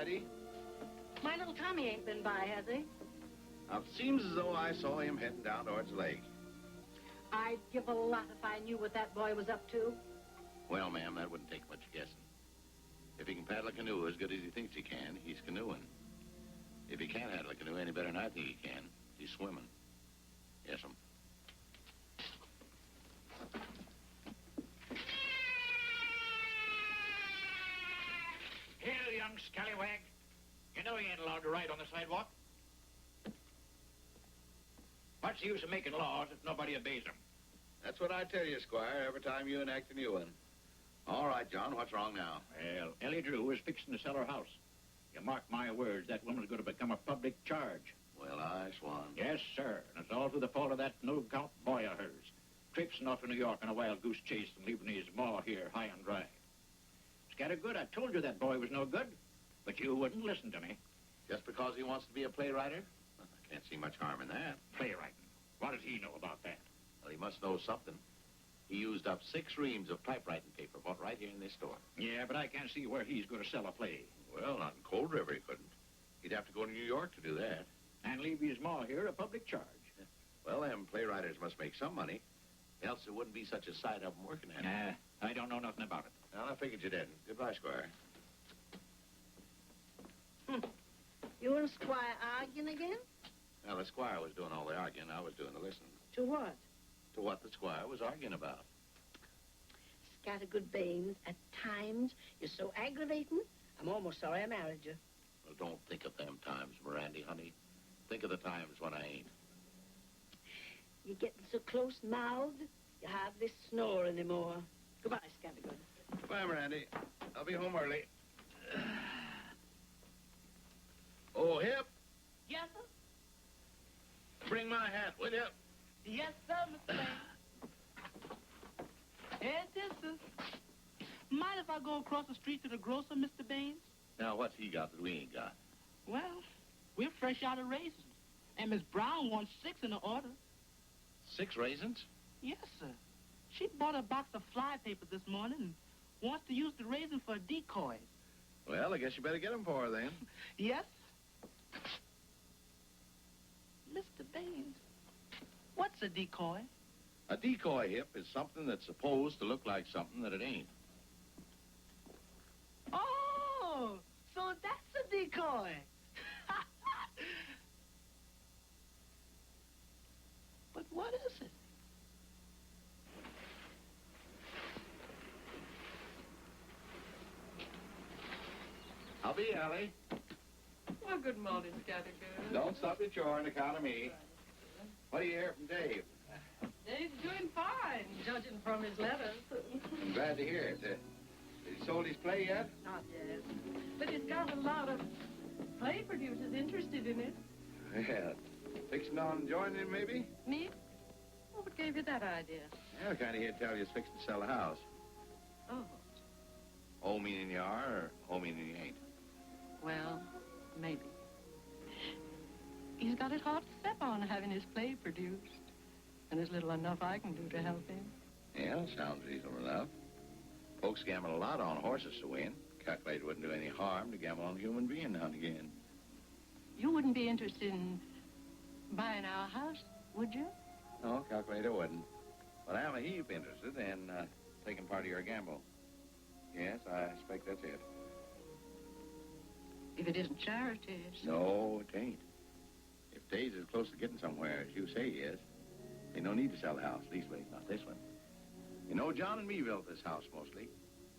Hattie. My little Tommy ain't been by, has he? Now, it seems as though I saw him heading down towards the lake. I'd give a lot if I knew what that boy was up to. Well, ma'am, that wouldn't take much guessing. If he can paddle a canoe as good as he thinks he can, he's canoeing. If he can't handle a canoe any better than I think he can, he's swimming. Yes'm. Here, young scallywag. You know you ain't allowed to ride on the sidewalk. What's the use of making laws if nobody obeys them? That's what I tell you, Squire, every time you enact a new one. All right, John, what's wrong now? Well, Elly Drew is fixing to sell her house. You mark my words, that woman's going to become a public charge. Well, I swan. Yes, sir, and it's all through the fault of that no-count boy of hers. Traipsing off to New York on a wild goose chase and leaving his maw here high and dry. Scattergood, I told you that boy was no good, but you wouldn't listen to me. Just because he wants to be a playwright? I can't see much harm in that. Playwriting. What does he know about that? Well, he must know something. He used up 6 reams of typewriting paper bought right here in this store. Yeah, but I can't see where he's going to sell a play. Well, not in Cold River he couldn't. He'd have to go to New York to do that. And leave his maw here a public charge. Well, them playwriters must make some money. Else there wouldn't be such a sight of them working at it. Nah, I don't know nothing about it. Well, I figured you didn't. Goodbye, Squire. You and Squire arguing again? Well, the Squire was doing all the arguing. I was doing the listening. To what? To what the Squire was arguing about. Scattergood Baines, at times, you're so aggravating, I'm almost sorry I married you. Well, don't think of them times, Mirandy, honey. Think of the times when I ain't. You're getting so close-mouthed, you hardly snore anymore. Goodbye, Scattergood. Goodbye, Mirandy. I'll be home early. Oh, Hip, Yes, sir? bring my hat, will you? Yes, sir, Mr. Baines. Here it is, sir. Mind if I go across the street to the grocer, Mr. Baines? Now, what's he got that we ain't got? Well, we're fresh out of raisins. And Miss Brown wants 6 in the order. 6 raisins? Yes, sir. She bought a box of fly paper this morning and wants to use the raisin for a decoy. Well, I guess you better get them for her, then. Yes? Mr. Baines, what's a decoy? A decoy, Hip, is something that's supposed to look like something that it ain't. Oh, so that's a decoy. But what is it? I'll be, Ellie. Well, good morning, Scattergood. Don't stop your chore on account of me. What do you hear from Dave? Dave's doing fine, judging from his letters. I'm glad to hear it. Has he sold his play yet? Not yet. But he's got a lot of play producers interested in it. Yeah. Fixing on joining him, maybe? Me? Well, what gave you that idea? Yeah, I kind of hear tell you he's fixing to sell the house. Oh, Oh meaning you are, or oh meaning you ain't? well, maybe. He's got it hard to step on having his play produced. And there's little enough I can do to help him. Yeah, sounds reasonable enough. Folks gamble a lot on horses to win. Calculate it wouldn't do any harm to gamble on a human being now and again. You wouldn't be interested in buying our house, would you? No, calculate I wouldn't. But I am a heap interested in taking part of your gamble. Yes, I expect that's it. If it isn't charity, it's... No, it ain't. If Dave's as close to getting somewhere as you say he is, ain't no need to sell the house, leastways not this one. You know, John and me built this house mostly.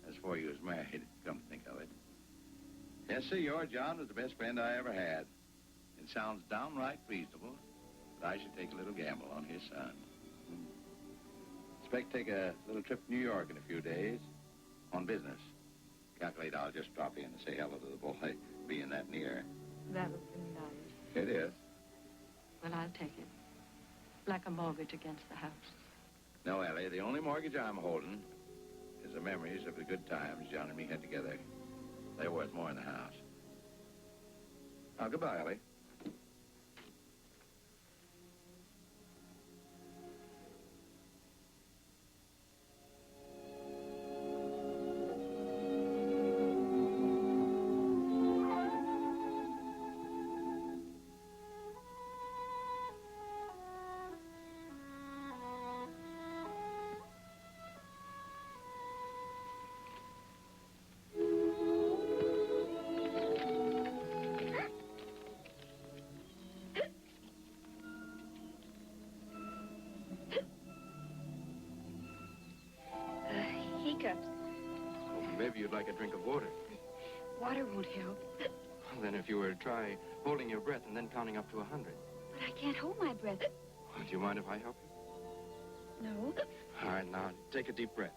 As before you was married, come to think of it. Yes, sir, your John was the best friend I ever had. It sounds downright reasonable that I should take a little gamble on his son. Expect to take a little trip to New York in a few days on business. Calculate I'll just drop in and say hello to the boy, being that near. That'll be nice. It is. Well, I'll take it. Like a mortgage against the house. No, Ellie, the only mortgage I'm holding is the memories of the good times John and me had together. They're worth more than the house. Now, goodbye, Ellie. maybe you'd like a drink of water. Water won't help. Well, then if you were to try holding your breath and then counting up to 100. But I can't hold my breath. Well, do you mind if I help you? No. All right, now, take a deep breath.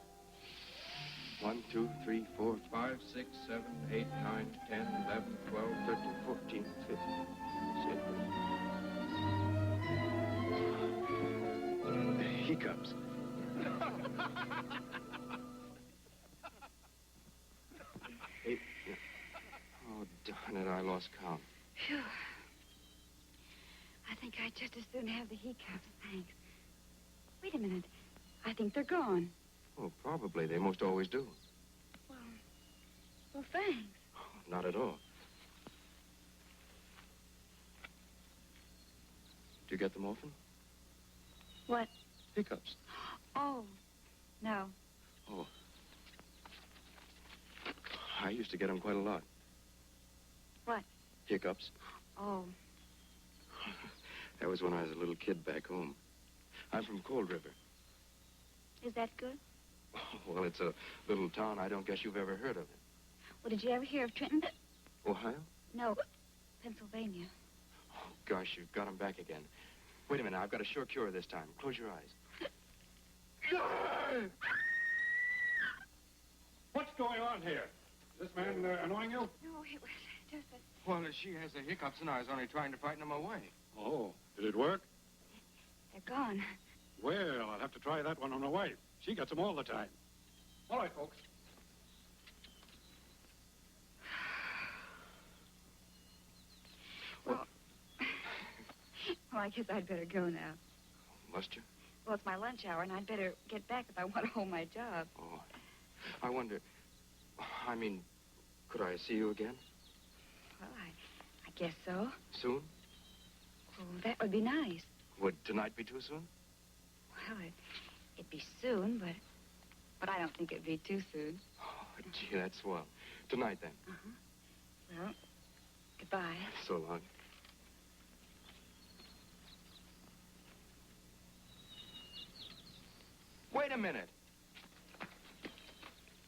1, 2, 3, 4, 5, 6, 7, 8, 9, 10, 11, 12, 13, 14, 15, 16. Hiccups. Eight. Oh, darn it, I lost count. Phew. I think I'd just as soon have the hiccups, thanks. Wait a minute. I think they're gone. Oh, probably. They most always do. Well, thanks. Oh, not at all. Do you get them often? What? Hiccups. Oh, no. Oh. I used to get them quite a lot. What? Hiccups. Oh. That was when I was a little kid back home. I'm from Cold River. Is that good? Oh, well, it's a little town. I don't guess you've ever heard of it. Well, did you ever hear of Trenton? Ohio? No, Pennsylvania. Oh, gosh, you've got 'em back again. Wait a minute. I've got a sure cure this time. Close your eyes. What's going on here? Is this man annoying you? No, it was just that... Well, she has the hiccups, and I was only trying to frighten them away. Oh, did it work? They're gone. Well, I'll have to try that one on my wife. She gets them all the time. All right, folks. Well, I guess I'd better go now. Must you? Well, it's my lunch hour, and I'd better get back if I want to hold my job. Oh, I wonder... I mean, could I see you again? Well, I guess so. Soon? Oh, that would be nice. Would tonight be too soon? Well, it'd be soon, but I don't think it'd be too soon. Oh, gee, that's swell. Tonight, then. Uh-huh. Well, goodbye. So long. Wait a minute.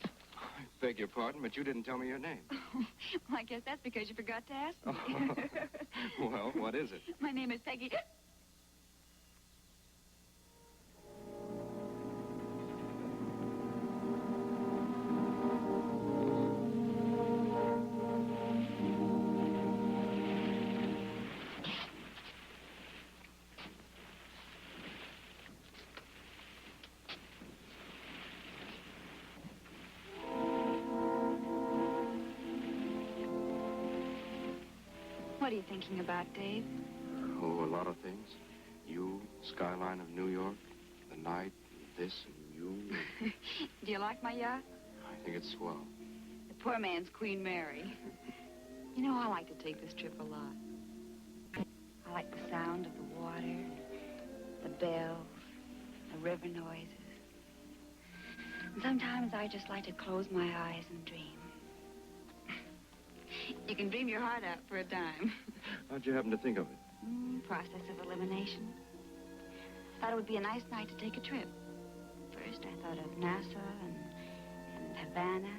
I beg your pardon, but you didn't tell me your name. Well, I guess that's because you forgot to ask me. Well, what is it? My name is Peggy. What are you thinking about, Dave? Oh, a lot of things. You, skyline of New York, the night, this, and you. Do you like my yacht? I think it's swell. The poor man's Queen Mary. You know, I like to take this trip a lot. I like the sound of the water, the bells, the river noises. And sometimes I just like to close my eyes and dream. You can dream your heart out for a dime. How'd you happen to think of it? Process of elimination. Thought it would be a nice night to take a trip. First, I thought of NASA and Havana.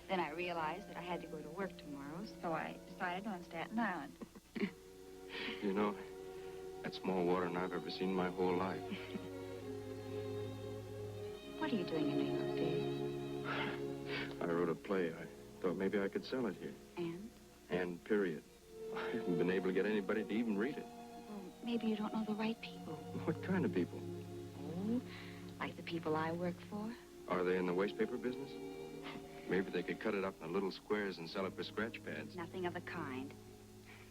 Then I realized that I had to go to work tomorrow, so I decided on Staten Island. You know, that's more water than I've ever seen in my whole life. What are you doing in New York, Dave? I wrote a play. I thought maybe I could sell it here. And period. I haven't been able to get anybody to even read it. Well, maybe you don't know the right people. What kind of people? Oh, like the people I work for. Are they in the wastepaper business? Maybe they could cut it up in little squares and sell it for scratch pads. Nothing of the kind.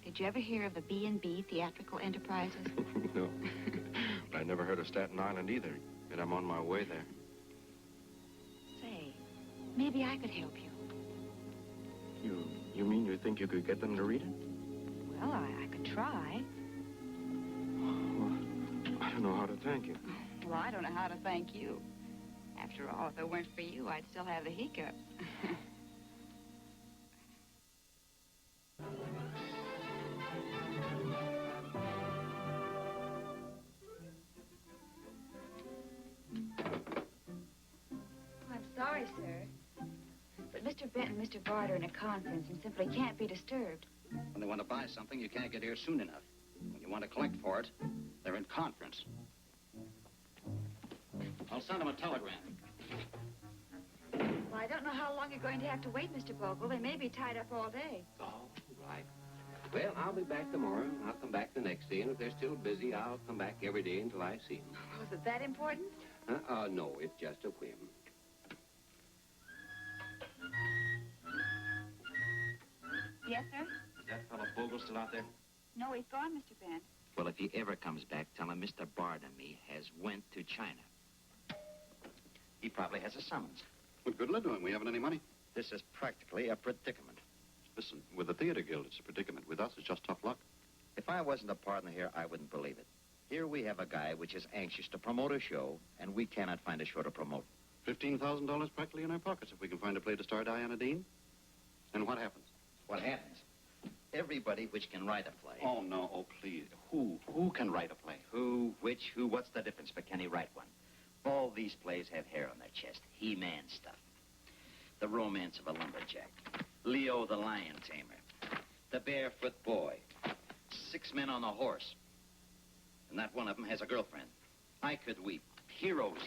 Did you ever hear of the B&B Theatrical Enterprises? No. I never heard of Staten Island either, and I'm on my way there. Say, maybe I could help you. You mean you think you could get them to read it? Well, I could try. Well, I don't know how to thank you. Well, I don't know how to thank you. After all, if it weren't for you, I'd still have the hiccups. I'm sorry, sir. Mr. Bent and Mr. Bard are in a conference and simply can't be disturbed. When they want to buy something, you can't get here soon enough. When you want to collect for it, they're in conference. I'll send them a telegram. Well, I don't know how long you're going to have to wait, Mr. Bogle. They may be tied up all day. Oh, right. Well, I'll be back tomorrow. I'll come back the next day, and if they're still busy, I'll come back every day until I see them. Was it that important? No, it's just a whim. Yes, sir? Is that fellow Bogle still out there? No, he's gone, Mr. Bent. Well, if he ever comes back, tell him Mr. Bard and me has went to China. He probably has a summons. What good are they doing? We haven't any money. This is practically a predicament. Listen, with the Theater Guild, it's a predicament. With us, it's just tough luck. If I wasn't a partner here, I wouldn't believe it. Here we have a guy which is anxious to promote a show, and we cannot find a show to promote. $15,000 practically in our pockets if we can find a play to star Diana Dean. And what happens? What happens? Everybody which can write a play. Oh, no. Oh, please. Who can write a play? Who, which, who, what's the difference? But can he write one? All these plays have hair on their chest. He-Man stuff. The Romance of a Lumberjack. Leo the Lion Tamer. The Barefoot Boy. 6 Men on a Horse. And not one of them has a girlfriend. I could weep. Heroes,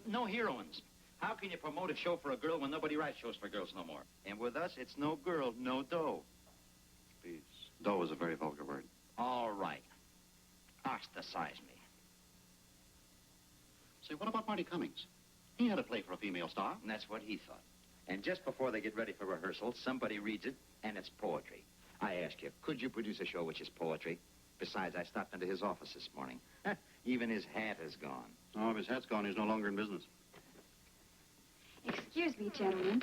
no heroines. How can you promote a show for a girl when nobody writes shows for girls no more? And with us, it's no girl, no dough. Please. Dough is a very vulgar word. All right. Ostracize me. Say, what about Marty Cummings? He had a play for a female star. And that's what he thought. And just before they get ready for rehearsal, somebody reads it, and it's poetry. I ask you, could you produce a show which is poetry? Besides, I stopped into his office this morning. Even his hat is gone. Oh, if his hat's gone, he's no longer in business. Excuse me, gentlemen,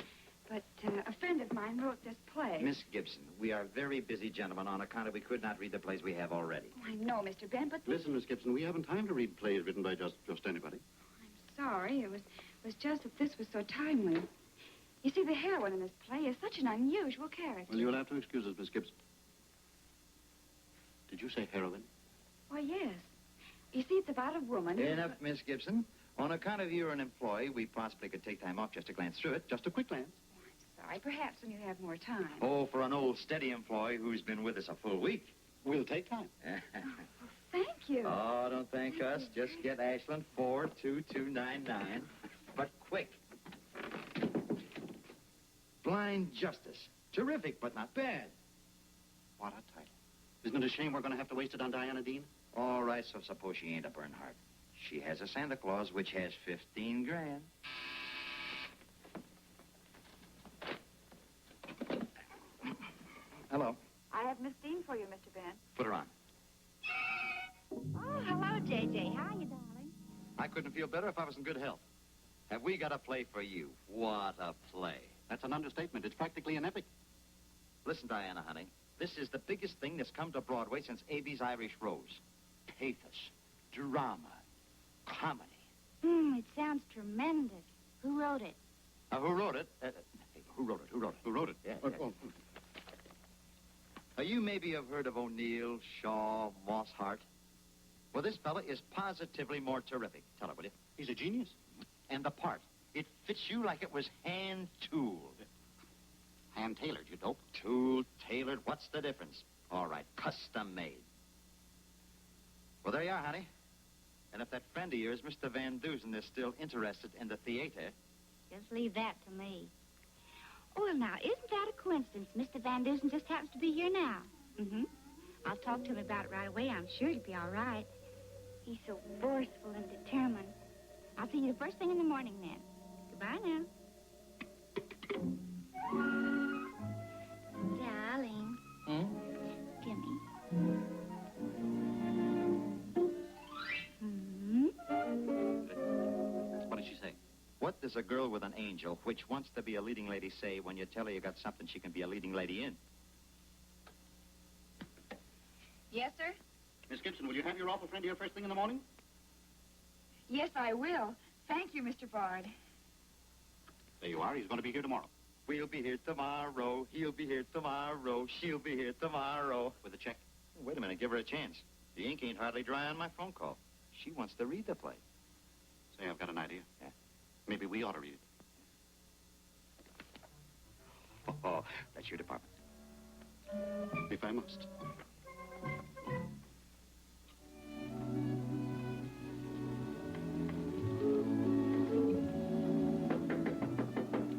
but a friend of mine wrote this play. Miss Gibson, we are very busy gentlemen on account of we could not read the plays we have already. Oh, I know, Mr. Bent, but... Listen, Miss Gibson, we haven't time to read plays written by just anybody. I'm sorry. It was just that this was so timely. You see, the heroine in this play is such an unusual character. Well, you'll have to excuse us, Miss Gibson. Did you say heroine? Why, yes. You see, it's about a woman... Enough, Miss Gibson. On account of you're an employee, we possibly could take time off just to glance through it. Just a quick glance. I'm sorry. Perhaps when you have more time. Oh, for an old steady employee who's been with us a full week. We'll take time. Thank you. Oh, don't thank us. Just get Ashland 42299. But quick. Blind Justice. Terrific, but not bad. What a title. Isn't it a shame we're going to have to waste it on Diana Dean? All right, so suppose she ain't a Bernhardt. She has a Santa Claus, which has 15 grand. Hello. I have Miss Dean for you, Mr. Bent. Put her on. Oh, hello, J.J. How are you, darling? I couldn't feel better if I was in good health. Have we got a play for you? What a play. That's an understatement. It's practically an epic. Listen, Diana, honey. This is the biggest thing that's come to Broadway since A.B.'s Irish Rose. Pathos, drama, comedy. It sounds tremendous. Who wrote it? Who wrote it? Who wrote it? Who wrote it? Yeah. You maybe have heard of O'Neill, Shaw, Moss Hart. Well, this fella is positively more terrific. Tell her, will you? He's a genius. And the part. It fits you like it was hand-tooled. Hand-tailored, you dope. Tool-tailored. What's the difference? All right, custom-made. Well, there you are, honey. And if that friend of yours, Mr. Van Dusen, is still interested in the theater... Just leave that to me. Oh, well, now, isn't that a coincidence? Mr. Van Dusen just happens to be here now. I'll talk to him about it right away. I'm sure he'll be all right. He's so forceful and determined. I'll see you the first thing in the morning, then. Goodbye now. Darling. Gimme. What did she say? What does a girl with an angel, which wants to be a leading lady, say when you tell her you got something she can be a leading lady in? Yes, sir? Miss Gibson, will you have your awful friend here first thing in the morning? Yes, I will. Thank you, Mr. Bard. There you are. He's going to be here tomorrow. We'll be here tomorrow. He'll be here tomorrow. She'll be here tomorrow. With a check. Wait a minute. Give her a chance. The ink ain't hardly dry on my phone call. She wants to read the play. Say, I've got an idea. Yeah. Maybe we ought to read it. Oh, that's your department. If I must.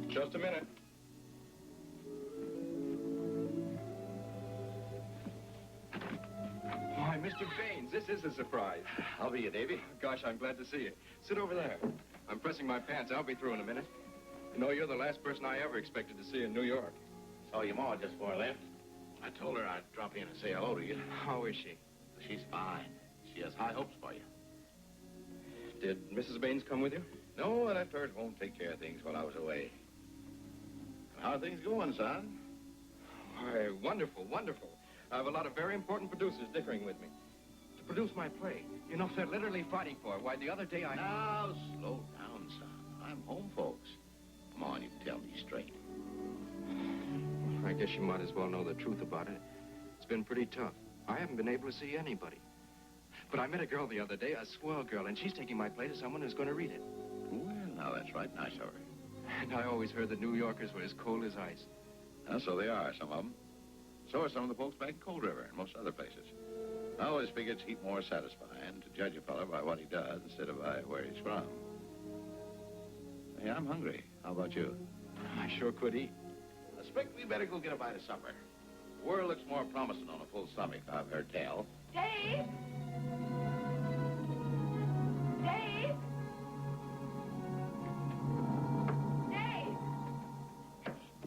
Just a minute. Why, Mr. Baines, this is a surprise. How be you, Davy? Gosh, I'm glad to see you. Sit over there. I'm pressing my pants. I'll be through in a minute. You know, you're the last person I ever expected to see in New York. Saw your ma just before I left. I told her I'd drop in and say hello to you. How is she? She's fine. She has high hopes for you. Did Mrs. Baines come with you? No, I left her at home to take care of things while I was away. And how are things going, son? Why, wonderful, wonderful. I have a lot of very important producers dickering with me to produce my play. You know, they're literally fighting for it. Why, the other day I... Now, slow down, son. I'm home, folks. Come on, you can tell me straight. I guess you might as well know the truth about it. It's been pretty tough. I haven't been able to see anybody. But I met a girl the other day, a swell girl, and she's taking my play to someone who's going to read it. Well, now, that's right. Nice of her. And I always heard that New Yorkers were as cold as ice. Well, so they are, some of them. So are some of the folks back in Cold River and most other places. I always figured it's a heap more satisfying to judge a fellow by what he does instead of by where he's from. Hey, I'm hungry. How about you? I sure could eat. Spick, we better go get a bite of supper. The world looks more promising on a full stomach, I've heard tell. Dave! Dave! Dave!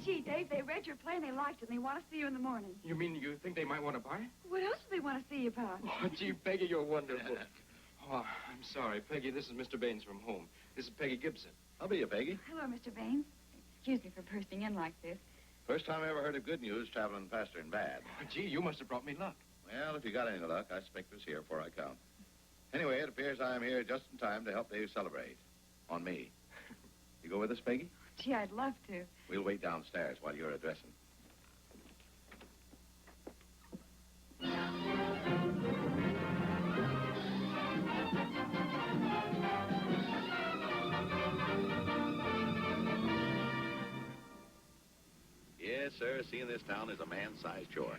Gee, Dave, they read your play and they liked it and they want to see you in the morning. You mean you think they might want to buy it? What else do they want to see you about? Oh, gee, Peggy, you're wonderful. Oh, I'm sorry. Peggy, this is Mr. Baines from home. This is Peggy Gibson. I'll be you, Peggy. Hello, Mr. Baines. Excuse me for bursting in like this. First time I ever heard of good news traveling faster than bad. Oh, gee, you must have brought me luck. Well, if you got any luck, I expect this here before I come. Anyway, it appears I'm here just in time to help Dave celebrate. On me. You go with us, Peggy? Gee, I'd love to. We'll wait downstairs while you're addressing. Yes, sir. Seeing this town is a man-sized chore.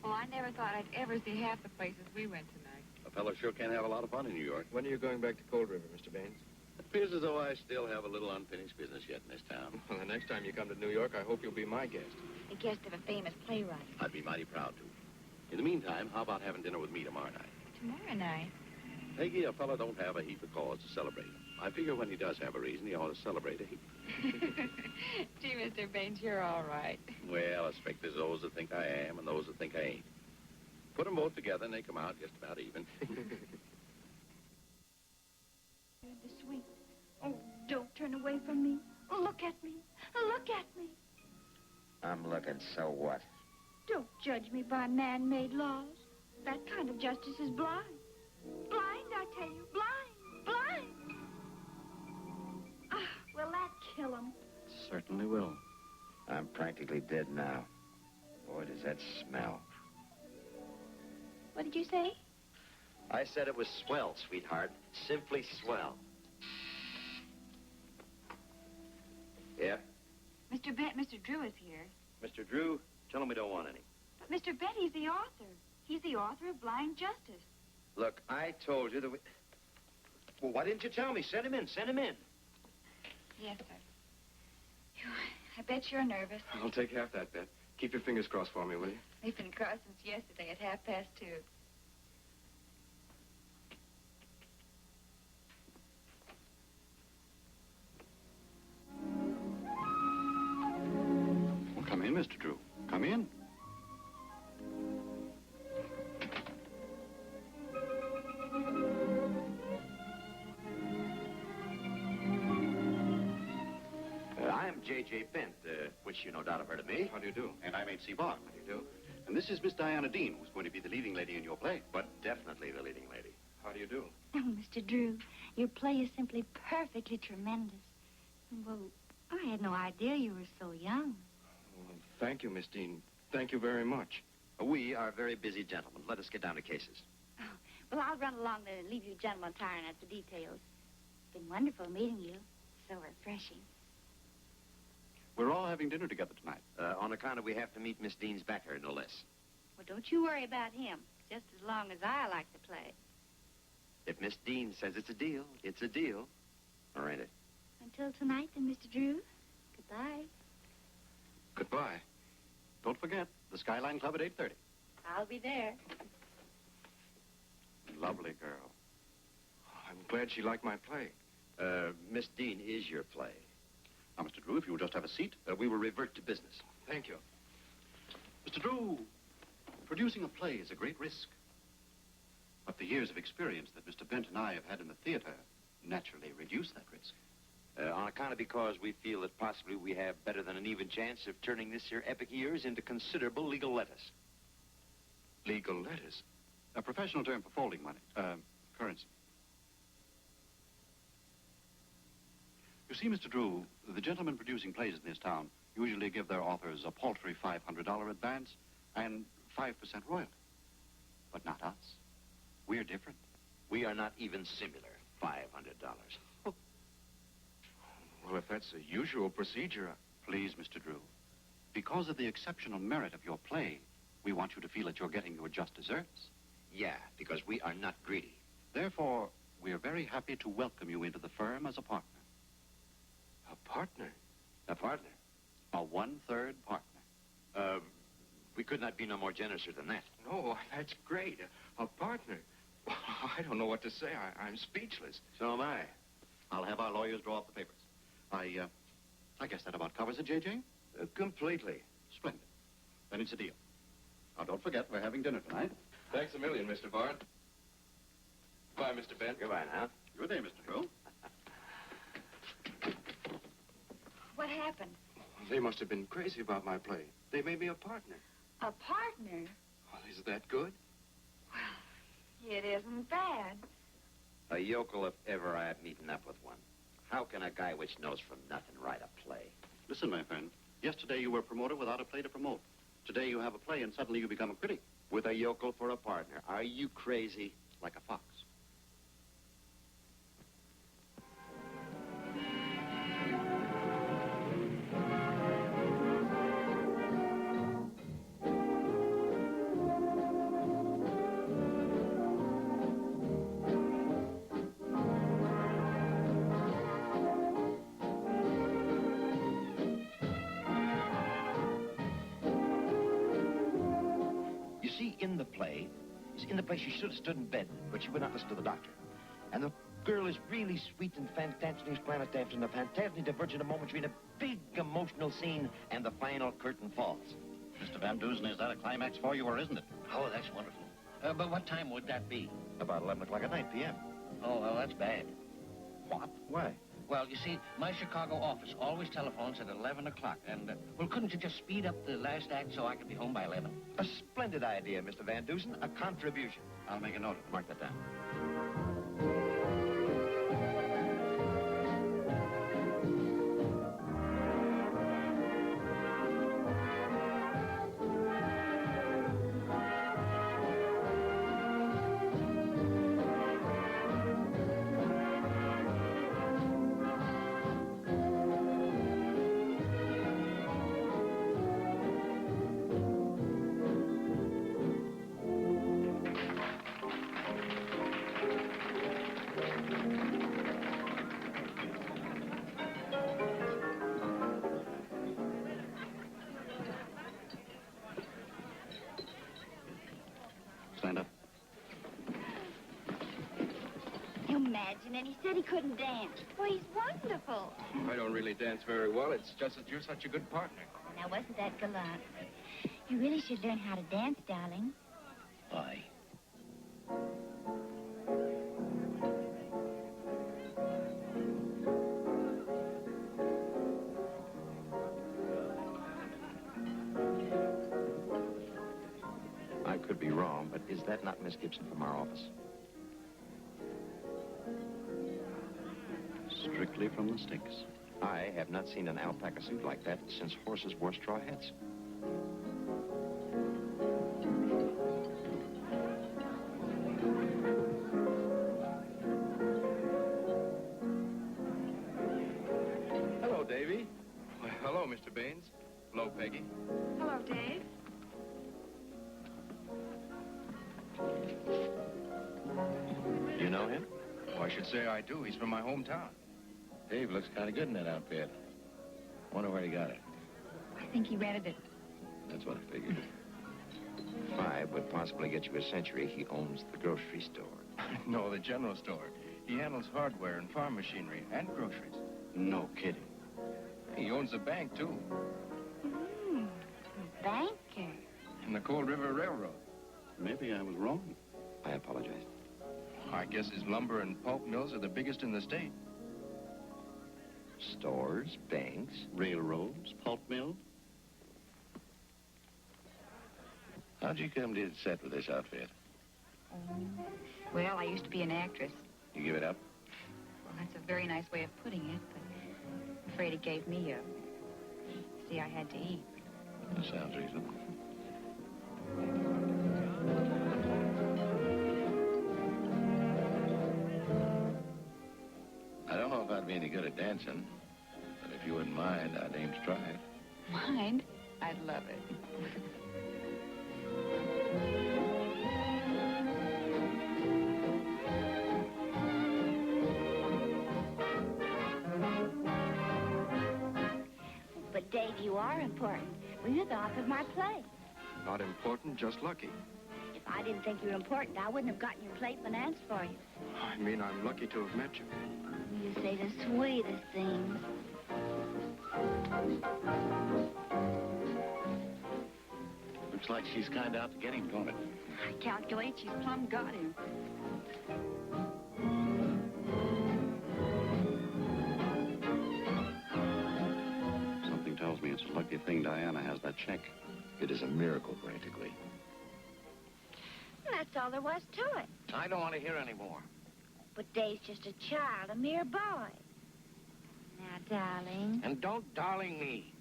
Well, I never thought I'd ever see half the places we went tonight. A fellow sure can have a lot of fun in New York. When are you going back to Cold River, Mr. Baines? It appears as though I still have a little unfinished business yet in this town. Well, the next time you come to New York, I hope you'll be my guest. The guest of a famous playwright. I'd be mighty proud to. In the meantime, how about having dinner with me tomorrow night? Tomorrow night? Peggy, a fellow don't have a heap of cause to celebrate. I figure when he does have a reason, he ought to celebrate a heap. Gee, Mr. Baines, you're all right. Well, I expect there's those that think I am and those that think I ain't. Put them both together and they come out just about even. The sweet. Oh, don't turn away from me. Oh, look at me. Oh, look at me. I'm looking, so what? Don't judge me by man-made laws. That kind of justice is blind. Blind, I tell you. Blind. Blind. Ah, will that kill him? Certainly will. I'm practically dead now. Boy, does that smell. What did you say? I said it was swell, sweetheart. Simply swell. Yeah? Mr. Drew is here. Mr. Drew, tell him we don't want any. But Mr. Betty's the author. He's the author of Blind Justice. Look, I told you that we... Well, why didn't you tell me? Send him in. Send him in. Yes, sir. Phew, I bet you're nervous. I'll take half that bet. Keep your fingers crossed for me, will you? They've been crossed since yesterday at 2:30. Well, come in, Mr. Drew. Come in. I'm J.J. Bent, which you no doubt have heard of me. How do you do? And I'm H.C. Bond. How do you do? And this is Miss Diana Dean, who's going to be the leading lady in your play. But definitely the leading lady. How do you do? Oh, Mr. Drew, your play is simply perfectly tremendous. Well, I had no idea you were so young. Well, thank you, Miss Dean. Thank you very much. We are very busy gentlemen. Let us get down to cases. Oh, well, I'll run along there and leave you gentlemen tiring out the details. It's been wonderful meeting you. So refreshing. We're all having dinner together tonight. On account of we have to meet Miss Dean's backer, no less. Well, don't you worry about him, just as long as I like to play. If Miss Dean says it's a deal, it's a deal. Or ain't it? Until tonight, then, Mr. Drew. Goodbye. Goodbye. Don't forget, the Skyline Club at 8:30. I'll be there. Lovely girl. I'm glad she liked my play. Miss Dean is your play. Now, Mr. Drew, if you will just have a seat, We will revert to business. Thank you. Mr. Drew, producing a play is a great risk. But the years of experience that Mr. Bent and I have had in the theater naturally reduce that risk. On account of because we feel that possibly we have better than an even chance of turning this here epic years into considerable legal lettuce. Legal letters. A professional term for folding money. Currency. You see, Mr. Drew, the gentlemen producing plays in this town usually give their authors a paltry $500 advance and 5% royalty. But not us. We're different. We are not even similar. $500. Well, if that's the usual procedure... Please, Mr. Drew, because of the exceptional merit of your play, we want you to feel that you're getting your just deserts. Yeah, because we are not greedy. Therefore, we are very happy to welcome you into the firm as a partner. A partner? A partner? A one-third partner. We could not be no more generous than that. No, that's great. A partner. I don't know what to say. I'm speechless. So am I. I'll have our lawyers draw up the papers. I guess that about covers it, J.J.? Completely. Splendid. Then it's a deal. Now, don't forget, we're having dinner tonight. Thanks a million, Mr. Bard. Goodbye, Mr. Bent. Goodbye now. Good day, Mr. Drew. What happened? They must have been crazy about my play. They made me a partner. A partner? Well, is that good? It isn't bad. A yokel if ever I have meeting up with one. How can a guy which knows from nothing write a play? Listen, my friend. Yesterday you were promoted without a play to promote. Today you have a play and suddenly you become a critic. With a yokel for a partner. Are you crazy? Like a fox. In the place she should have stood in bed, but she would not listen to the doctor. And the girl is really sweet and fantastically planetated and a fantastically divergent a moment between a big emotional scene and the final curtain falls. Mr. Van Dusen, is that a climax for you, or isn't it? Oh, that's wonderful. But what time would that be? About 11 o'clock at night, p.m. Oh, well, that's bad. What? Why? Well, you see, my Chicago office always telephones at 11 o'clock. And, well, couldn't you just speed up the last act so I could be home by 11? A splendid idea, Mr. Van Dusen. A contribution. I'll make a note of it. Mark that down. Stand up. You imagine, and he said he couldn't dance. Well, he's wonderful. I don't really dance very well. It's just that you're such a good partner. Now, wasn't that gallant? You really should learn how to dance, darling. Why? I could be wrong, but is that not Miss Gibson from our office? Strictly from the sticks. I have not seen an alpaca suit like that since horses wore straw hats. Hello, Davy. Well, hello, Mr. Hello, Peggy. Hello, Dave. You know him? Oh, I should say I do. He's from my hometown. Dave looks kind of good in that outfit. Wonder where he got it. I think he rented it. That's what I figured. 5 would possibly get you a century. He owns the grocery store. No, the general store. He handles hardware and farm machinery and groceries. No kidding. He owns a bank, too, Banker. in the Cold River Railroad. Maybe I was wrong. I apologize. I guess his lumber and pulp mills are the biggest in the state. Stores, banks. Railroads, pulp mills. How'd you come to set with this outfit? Well, I used to be an actress. You give it up? Well, that's a very nice way of putting it, but I'm afraid it gave me up. See, I had to eat. That sounds reasonable. I don't know if I'd be any good at dancing, but if you wouldn't mind, I'd aim to try it. Mind? I'd love it. But, Dave, you are important. Well, you're the author of my play. Not important, just lucky. If I didn't think you were important, I wouldn't have gotten your play financed for you. I mean, I'm lucky to have met you. You say the sweetest things. Looks like she's kind of out to get him, don't it? I calculate she's plumb got him. Something tells me it's a lucky thing Diana has that check. It is a miracle, practically. Well, that's all there was to it. I don't want to hear any more. But Dave's just a child, a mere boy. Now, darling. And don't darling me.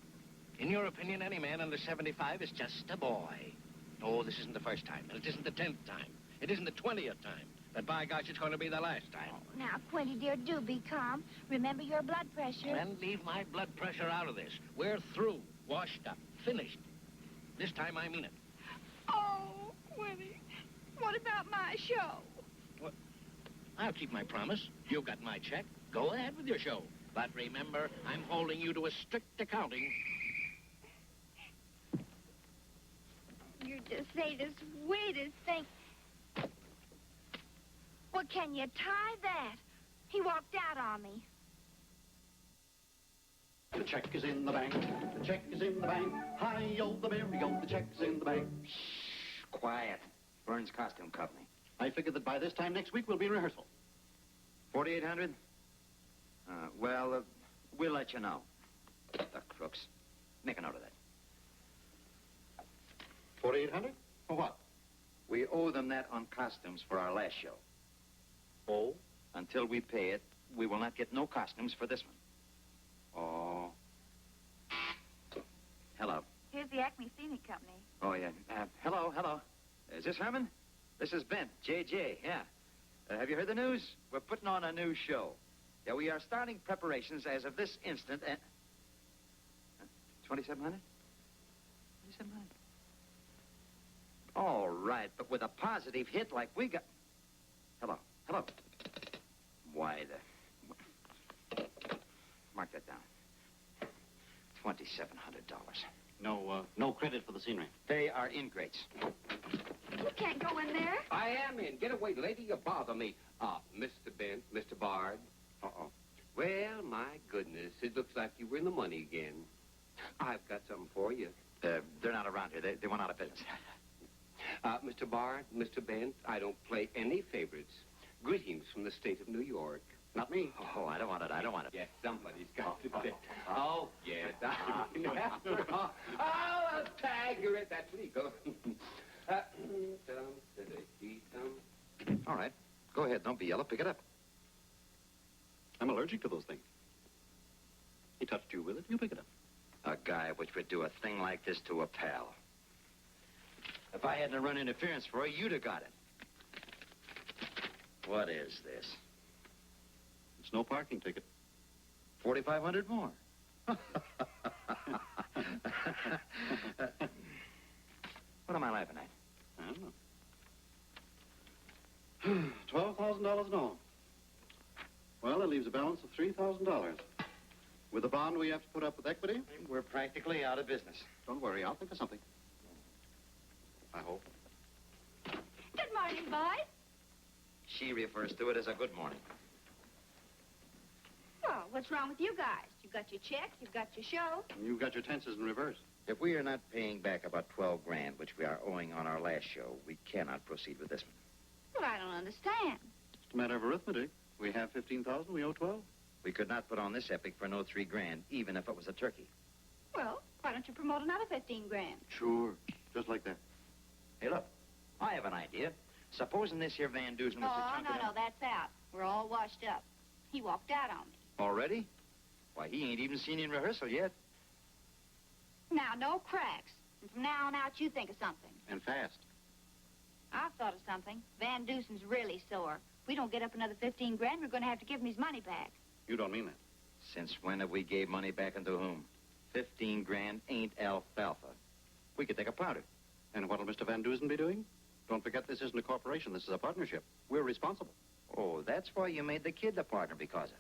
In your opinion, any man under 75 is just a boy. No, this isn't the first time, and it isn't the 10th time. It isn't the 20th time. But by gosh, it's going to be the last time. Now, Quinty, dear, do be calm. Remember your blood pressure. And leave my blood pressure out of this. We're through, washed up, finished. This time I mean it. Oh, Quinty, what about my show? What? I'll keep my promise. You've got my check. Go ahead with your show. But remember, I'm holding you to a strict accounting. You just say the sweetest thing. Well, can you tie that? He walked out on me. The check is in the bank. The check is in the bank. Hi-yo, the merry-o, the check is in the bank. Shh, quiet. Burns Costume Company. I figured that by this time next week we'll be in rehearsal. 4,800? We'll let you know. The crooks. Make a note of that. 4,800? For what? We owe them that on costumes for our last show. Oh? Until we pay it, we will not get no costumes for this one. Oh. Hello. Here's the Acme Scenic Company. Oh, yeah. Hello. Is this Herman? This is Bent, JJ, yeah. Have you heard the news? We're putting on a new show. Yeah, we are starting preparations as of this instant, and... 2,700? 2,700. All right, but with a positive hit like we got... Hello. Why, Mark that down. $2,700. No credit for the scenery. They are ingrates. You can't go in there. I am in. Get away, lady. You bother me. Mr. Bent, Mr. Bard. Uh-oh. Well, my goodness. It looks like you were in the money again. I've got something for you. They're not around here. They went out of business. Mr. Bard, Mr. Bent, I don't play any favorites. Greetings from the state of New York. Not me. Oh, I don't want it. Yes, somebody's got to say. Oh, yes. Oh, a tiger. That's legal. All right. Go ahead. Don't be yellow. Pick it up. I'm allergic to those things. He touched you with it, you pick it up. A guy which would do a thing like this to a pal. If I hadn't run interference for you, you'd have got it. What is this? It's no parking ticket. 4,500 more. What am I laughing at? I don't know. $12,000 in all. Well, that leaves a balance of $3,000. With the bond, we have to put up with equity? We're practically out of business. Don't worry, I'll think of something. I hope. Good morning, boys. She refers to it as a good morning. Well, what's wrong with you guys? You've got your check, you've got your show. You've got your tenses in reverse. If we are not paying back about 12 grand, which we are owing on our last show, we cannot proceed with this one. Well, I don't understand. It's a matter of arithmetic. We have 15,000, we owe 12. We could not put on this epic for no 3 grand, even if it was a turkey. Well, why don't you promote another 15 grand? Sure. Just like that. Hey, look, I have an idea. Supposing this here Van Dusen was Oh, no, that's out. We're all washed up. He walked out on me. Already? Why, he ain't even seen you in rehearsal yet. Now, no cracks. And from now on out, you think of something. And fast. I've thought of something. Van Dusen's really sore. If we don't get up another 15 grand, we're going to have to give him his money back. You don't mean that. Since when have we gave money back and to whom? 15 grand ain't alfalfa. We could take a powder. And what'll Mr. Van Dusen be doing? Don't forget, this isn't a corporation. This is a partnership. We're responsible. Oh, that's why you made the kid the partner, because of.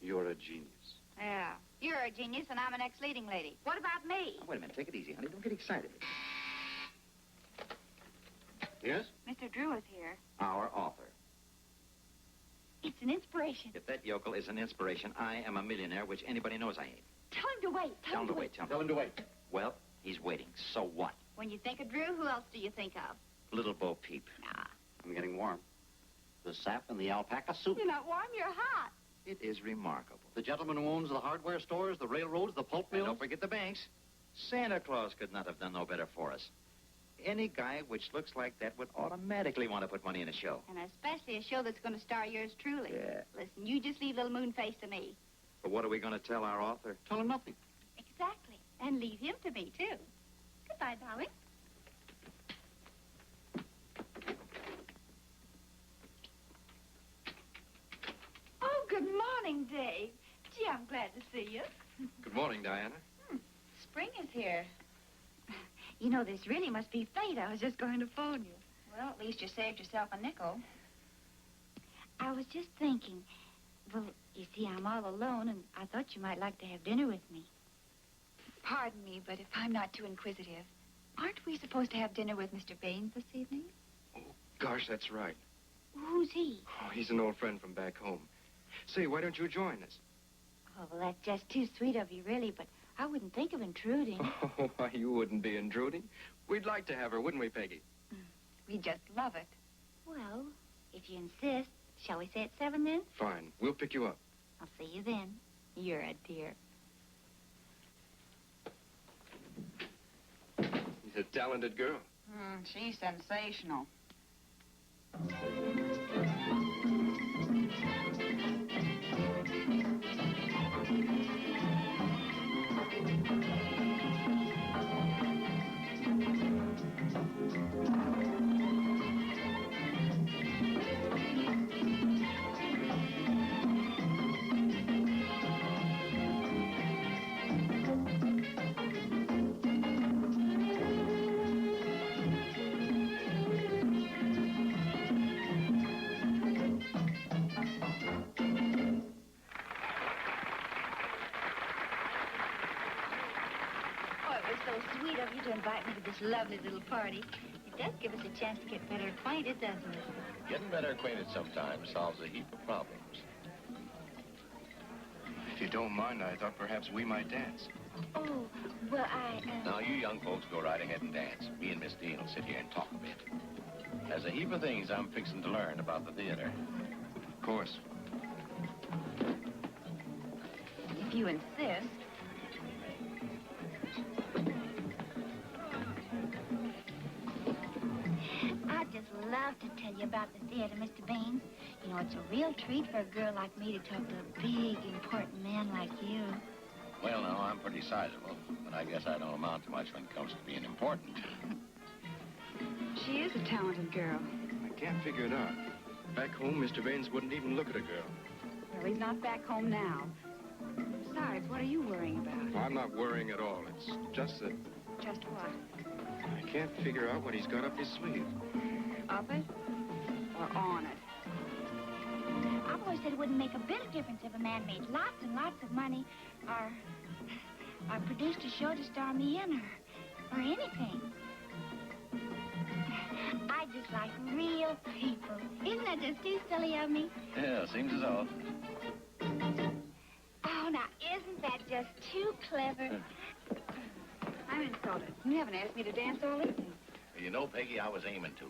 You're a genius. Yeah. You're a genius, and I'm an ex-leading lady. What about me? Oh, wait a minute. Take it easy, honey. Don't get excited. Yes? Mr. Drew is here. Our author. It's an inspiration. If that yokel is an inspiration, I am a millionaire, which anybody knows I ain't. Tell him to wait. Tell him to wait. Tell him to wait. Well, he's waiting. So what? When you think of Drew, who else do you think of? Little Bo Peep. Nah. I'm getting warm. The sap in the alpaca soup. You're not warm, you're hot. It is remarkable. The gentleman who owns the hardware stores, the railroads, the pulp And mills. don't forget the banks. Santa Claus could not have done no better for us. Any guy which looks like that would automatically want to put money in a show. And especially a show that's going to star yours truly. Yeah. Listen, you just leave Little Moonface to me. But what are we going to tell our author? Tell him nothing. Exactly. And leave him to me, too. Goodbye, darling. Oh, good morning, Dave. Gee, I'm glad to see you. Good morning, Diana. Spring is here. You know, this really must be fate. I was just going to phone you. Well, at least you saved yourself a nickel. I was just thinking, well, you see, I'm all alone, and I thought you might like to have dinner with me. Pardon me, but if I'm not too inquisitive, aren't we supposed to have dinner with Mr. Baines this evening? Oh, gosh, that's right. Who's he? Oh, he's an old friend from back home. Say, why don't you join us? Oh, well, that's just too sweet of you, really, but I wouldn't think of intruding. Oh, why, you wouldn't be intruding. We'd like to have her, wouldn't we, Peggy? We just love it. Well, if you insist, shall we say at 7 then? Fine. We'll pick you up. I'll see you then. You're a dear. She's a talented girl. She's sensational. Sweet of you to invite me to this lovely little party. It does give us a chance to get better acquainted, doesn't it? Getting better acquainted sometimes solves a heap of problems. If you don't mind, I thought perhaps we might dance. Oh, well, Now, you young folks go right ahead and dance. Me and Miss Dean will sit here and talk a bit. There's a heap of things I'm fixing to learn about the theater. Of course. If you insist. I'd just love to tell you about the theater, Mr. Baines. You know, it's a real treat for a girl like me to talk to a big, important man like you. Well, now, I'm pretty sizable, but I guess I don't amount to much when it comes to being important. She is a talented girl. I can't figure it out. Back home, Mr. Baines wouldn't even look at a girl. Well, he's not back home now. Besides, what are you worrying about? Well, I'm not worrying at all. It's just that Just what? I can't figure out what he's got up his sleeve. Up it? Or on it? I've always said it wouldn't make a bit of difference if a man made lots and lots of money or produced a show to star me in or anything. I just like real people. Isn't that just too silly of me? Yeah, seems as though. Oh, now, isn't that just too clever? I'm insulted. You haven't asked me to dance all evening. You know, Peggy, I was aiming to.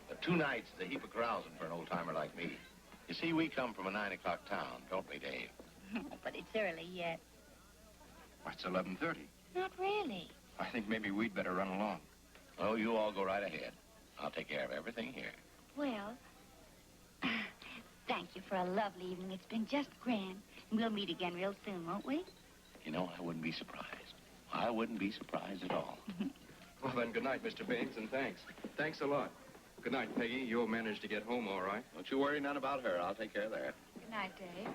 But 2 nights is a heap of carousing for an old-timer like me. You see, we come from a 9 o'clock town, don't we, Dave? But it's early yet. Well, it's 11:30. Not really. I think maybe we'd better run along. Oh, you all go right ahead. I'll take care of everything here. Well, thank you for a lovely evening. It's been just grand. We'll meet again real soon, won't we? You know, I wouldn't be surprised. I wouldn't be surprised at all. Well, then, good night, Mr. Baines, and thanks. Thanks a lot. Good night, Peggy. You'll manage to get home all right. Don't you worry none about her. I'll take care of that. Good night, Dave.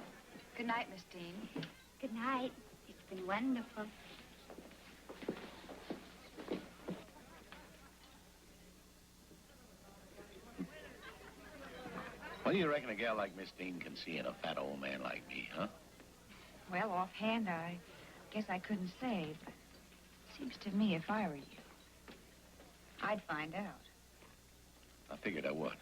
Good night, Miss Dean. Good night. It's been wonderful. What do you reckon a gal like Miss Dean can see in a fat old man like me, huh? Well, offhand, I guess I couldn't say, but it seems to me if I were you, I'd find out. I figured I would.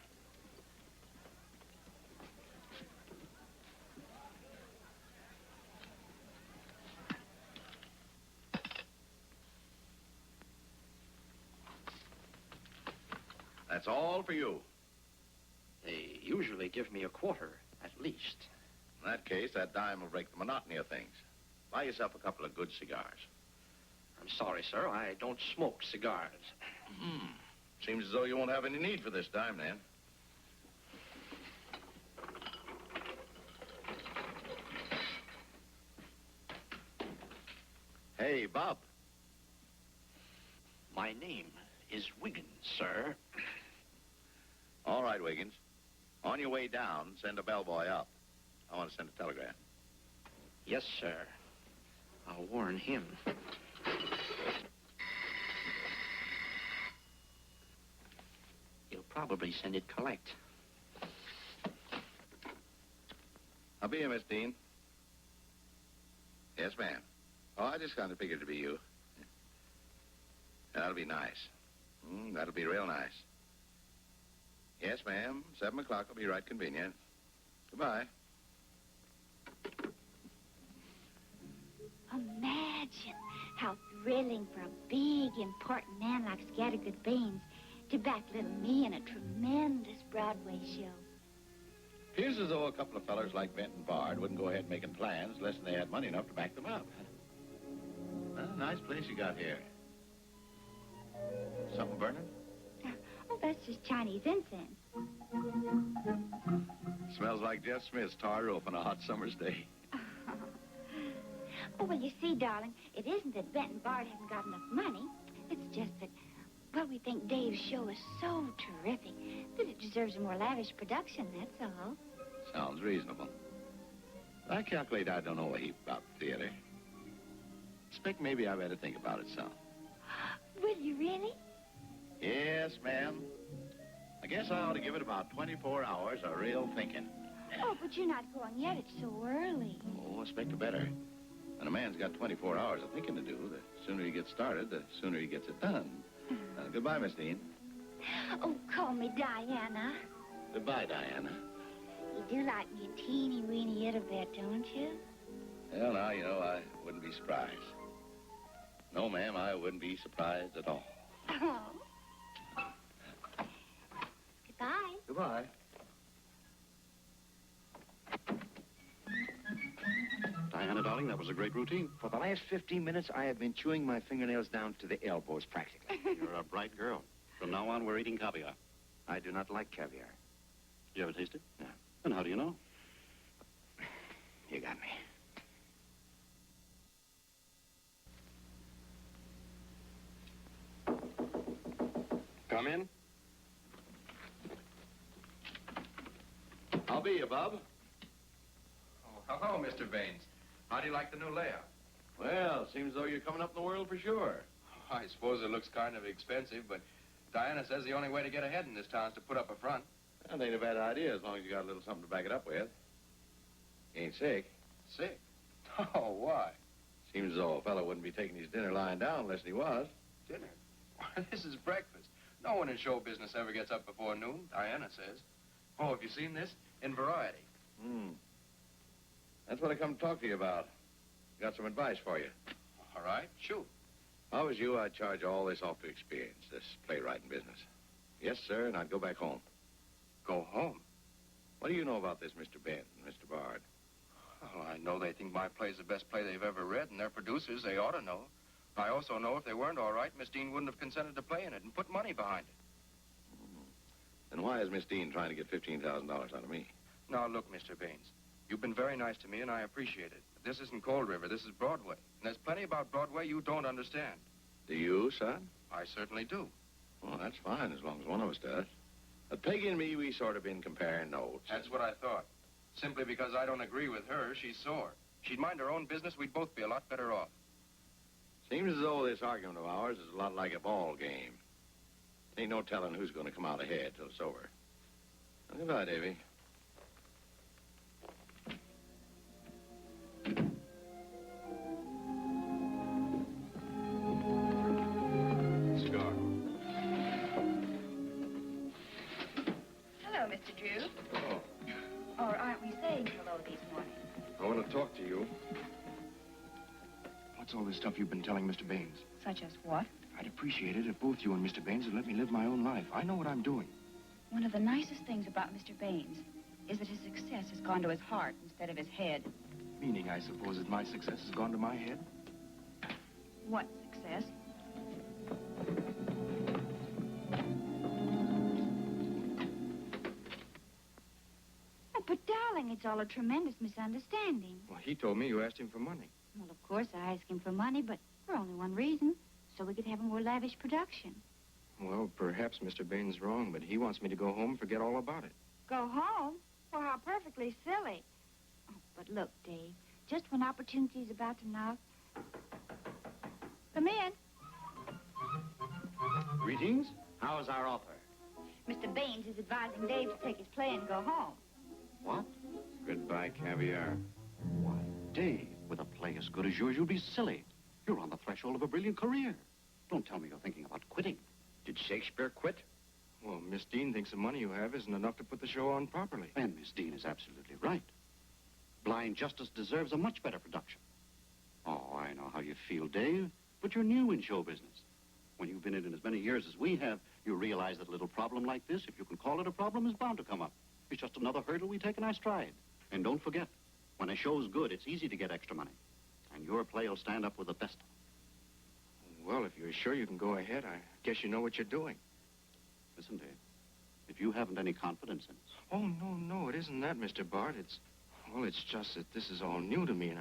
That's all for you. They usually give me a quarter, at least. In that case, that dime will break the monotony of things. Buy yourself a couple of good cigars. I'm sorry, sir. I don't smoke cigars. Seems as though you won't have any need for this dime, then. Hey, Bob. My name is Wiggins, sir. All right, Wiggins. On your way down, send a bellboy up. I want to send a telegram. Yes, sir. I'll warn him. He'll probably send it collect. I'll be here, Miss Dean. Yes, ma'am. Oh, I just kind of figured it'd be you. That'll be nice. That'll be real nice. Yes, ma'am. 7 o'clock will be right convenient. Goodbye. Imagine how thrilling for a big, important man like Scattergood Baines to back little me in a tremendous Broadway show. Appears as though a couple of fellers like Benton Bard wouldn't go ahead making plans unless they had money enough to back them up. Well, nice place you got here. Something burning? Oh, that's just Chinese incense. Smells like Jeff Smith's tar roof on a hot summer's day. Oh, well, you see, darling, it isn't that Benton Bard hasn't got enough money. It's just that, well, we think Dave's show is so terrific that it deserves a more lavish production, that's all. Sounds reasonable. I calculate I don't know a heap about the theater. Expect maybe I better think about it some. Will you really? Yes, ma'am. I guess I ought to give it about 24 hours of real thinking. Oh, but you're not going yet. It's so early. Oh, expect a better. When a man's got 24 hours of thinking to do, the sooner he gets started, the sooner he gets it done. Goodbye, Miss Dean. Oh, call me Diana. Goodbye, Diana. You do like me a teeny-weeny little bit, don't you? Well, now, you know, I wouldn't be surprised. No, ma'am, I wouldn't be surprised at all. Oh. Goodbye. Goodbye. Diana, darling, that was a great routine. For the last 15 minutes, I have been chewing my fingernails down to the elbows, practically. You're a bright girl. From now on, we're eating caviar. I do not like caviar. You ever taste it? No. Then how do you know? You got me. Come in. I'll be you, Bob. Oh, hello, Mr. Baines. How do you like the new layout? Well, seems as though you're coming up in the world for sure. I suppose it looks kind of expensive, but Diana says the only way to get ahead in this town is to put up a front. That ain't a bad idea as long as you got a little something to back it up with. You ain't sick. Sick? Oh, why? Seems as though a fellow wouldn't be taking his dinner lying down unless he was. Dinner? Why, this is breakfast. No one in show business ever gets up before noon, Diana says. Oh, have you seen this? In Variety. That's what I come to talk to you about. Got some advice for you. All right, shoot. If I was you, I'd charge all this off to experience, this playwriting business. Yes, sir, and I'd go back home. Go home? What do you know about this Mr. Benton, Mr. Bard? Oh, I know they think my play's the best play they've ever read, and they're producers. They ought to know. I also know if they weren't all right, Miss Dean wouldn't have consented to play in it and put money behind it. Then why is Miss Dean trying to get $15,000 out of me? Now, look, Mr. Baines, you've been very nice to me, and I appreciate it. But this isn't Cold River. This is Broadway. And there's plenty about Broadway you don't understand. Do you, son? I certainly do. Well, that's fine, as long as one of us does. But Peggy and me, we sort of been comparing notes. That's what I thought. Simply because I don't agree with her, she's sore. She'd mind her own business, we'd both be a lot better off. Seems as though this argument of ours is a lot like a ball game. Ain't no telling who's going to come out ahead till it's over. Well, goodbye, Davy. Cigar. Hello, Mr. Drew. Oh, Or aren't we saying hello this morning? I want to talk to you. What's all this stuff you've been telling Mr. Baines? Such as what? I'd appreciate it if both you and Mr. Baines would let me live my own life. I know what I'm doing. One of the nicest things about Mr. Baines is that his success has gone to his heart instead of his head. Meaning, I suppose, that my success has gone to my head? What success? Oh, but darling, it's all a tremendous misunderstanding. Well, he told me you asked him for money. Well, of course I asked him for money, but for only one reason. So we could have a more lavish production. Well, perhaps Mr. Baines is wrong, but he wants me to go home and forget all about it. Go home? Well, how perfectly silly. Oh, but look, Dave, just when opportunity's about to knock. Come in. Greetings. How's our author? Mr. Baines is advising Dave to take his play and go home. What? Goodbye, caviar. Why, Dave, with a play as good as yours, you'll be silly. You're on the threshold of a brilliant career. Don't tell me you're thinking about quitting. Did Shakespeare quit? Well, Miss Dean thinks the money you have isn't enough to put the show on properly. And Miss Dean is absolutely right. Blind Justice deserves a much better production. Oh, I know how you feel, Dave, but you're new in show business. When you've been in it as many years as we have, you realize that a little problem like this, if you can call it a problem, is bound to come up. It's just another hurdle we take in our stride. And don't forget, when a show's good, it's easy to get extra money. And your play will stand up with the best. Well, if you're sure you can go ahead, I guess you know what you're doing. Listen, Dave, if you haven't any confidence in us... Oh, no, it isn't that, Mr. Bard. Well, it's just that this is all new to me, and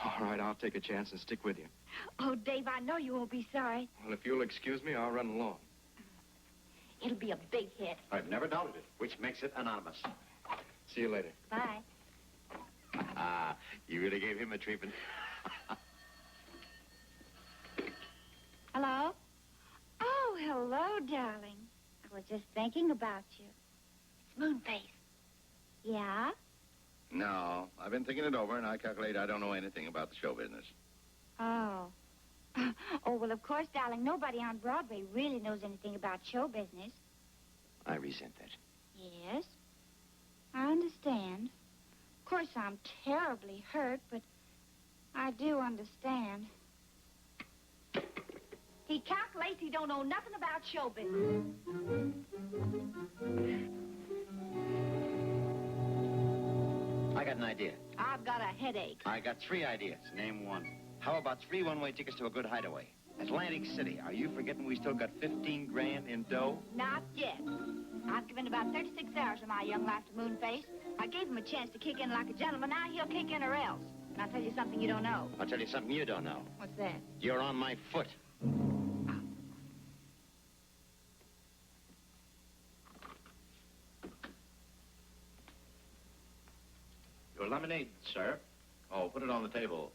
All right, I'll take a chance and stick with you. Oh, Dave, I know you won't be sorry. Well, if you'll excuse me, I'll run along. It'll be a big hit. I've never doubted it, which makes it anonymous. See you later. Bye. Ah, you really gave him a treatment. Hello? Oh, hello, darling. I was just thinking about you. It's Moonface. Yeah? No, I've been thinking it over, and I calculate I don't know anything about the show business. Oh. Oh, well, of course, darling, nobody on Broadway really knows anything about show business. I resent that. Yes, I understand. Of course, I'm terribly hurt, but I do understand. He calculates he don't know nothing about show business. I got an idea. I've got a headache. I got 3 ideas. Name one. How about 3 one-way tickets to a good hideaway? Atlantic City. Are you forgetting we still got 15 grand in dough? Not yet. I've given about 36 hours of my young life to Moonface. I gave him a chance to kick in like a gentleman. Now he'll kick in or else. And I'll tell you something you don't know. I'll tell you something you don't know. What's that? You're on my foot. You'll lemonade, sir. Oh, put it on the table,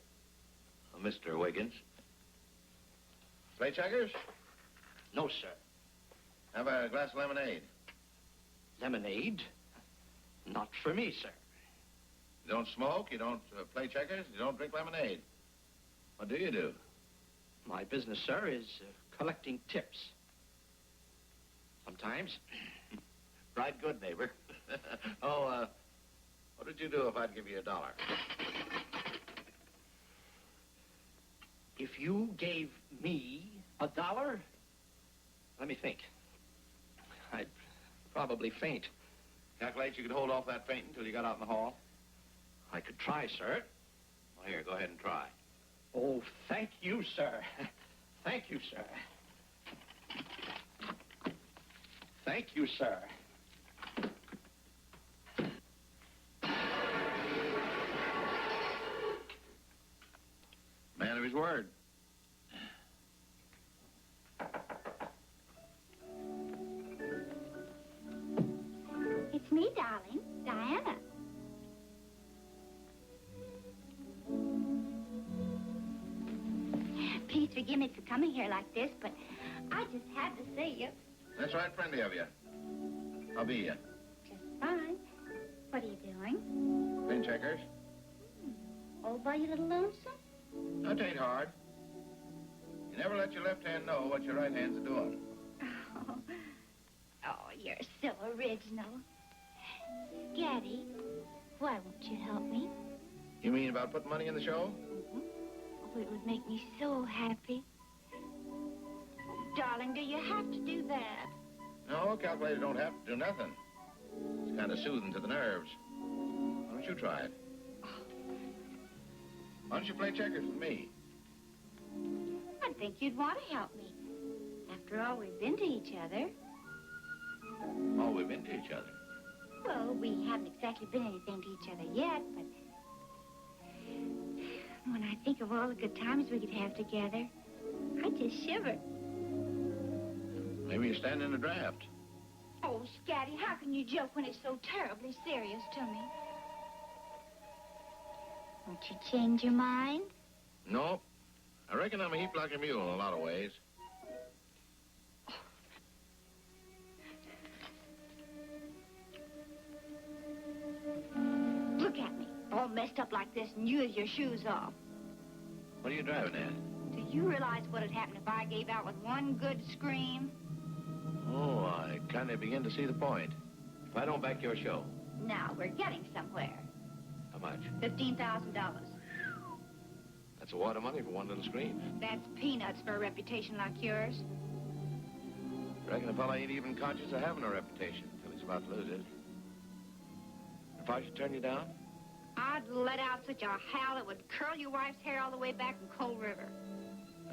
Mr. Wiggins. Play checkers? No, sir. Have a glass of lemonade. Lemonade? Not for me, sir. You don't smoke, you don't play checkers, you don't drink lemonade. What do you do? My business, sir, is collecting tips. Sometimes. Right good, neighbor. What would you do if I'd give you $1? If you gave me $1, let me think. I'd probably faint. Calculate you could hold off that faint until you got out in the hall? I could try, sir. Well, here, go ahead and try. Oh, thank you, sir. Thank you, sir. Thank you, sir. Man of his word. It's me, darling. Diana. Please forgive me for coming here like this, but I just had to see you. That's right, friendly of you. How be you? Just fine. What are you doing? Playing checkers? All by your little lonesome? That ain't hard. You never let your left hand know what your right hand's doing. Oh, you're so original. Scatty, why won't you help me? You mean about putting money in the show? Oh, it would make me so happy. Oh, darling, do you have to do that? No, calculator don't have to do nothing. It's kind of soothing to the nerves. Why don't you try it? Why don't you play checkers with me? I'd think you'd want to help me. After all, we've been to each other. Oh, we've been to each other. Well, we haven't exactly been anything to each other yet, but when I think of all the good times we could have together, I just shiver. Maybe you stand in a draft. Oh, Scatty, how can you joke when it's so terribly serious to me? Won't you change your mind? No. I reckon I'm a heap like a mule in a lot of ways. Look at me, all messed up like this and you with your shoes off. What are you driving at? Do you realize what would happen if I gave out with one good scream? Oh, I kind of begin to see the point. If I don't back your show. Now, we're getting somewhere. How much? $15,000. That's a wad of money for one little scream. That's peanuts for a reputation like yours. Reckon a fella ain't even conscious of having a reputation until he's about to lose it. If I should turn you down? I'd let out such a howl that would curl your wife's hair all the way back from Cold River.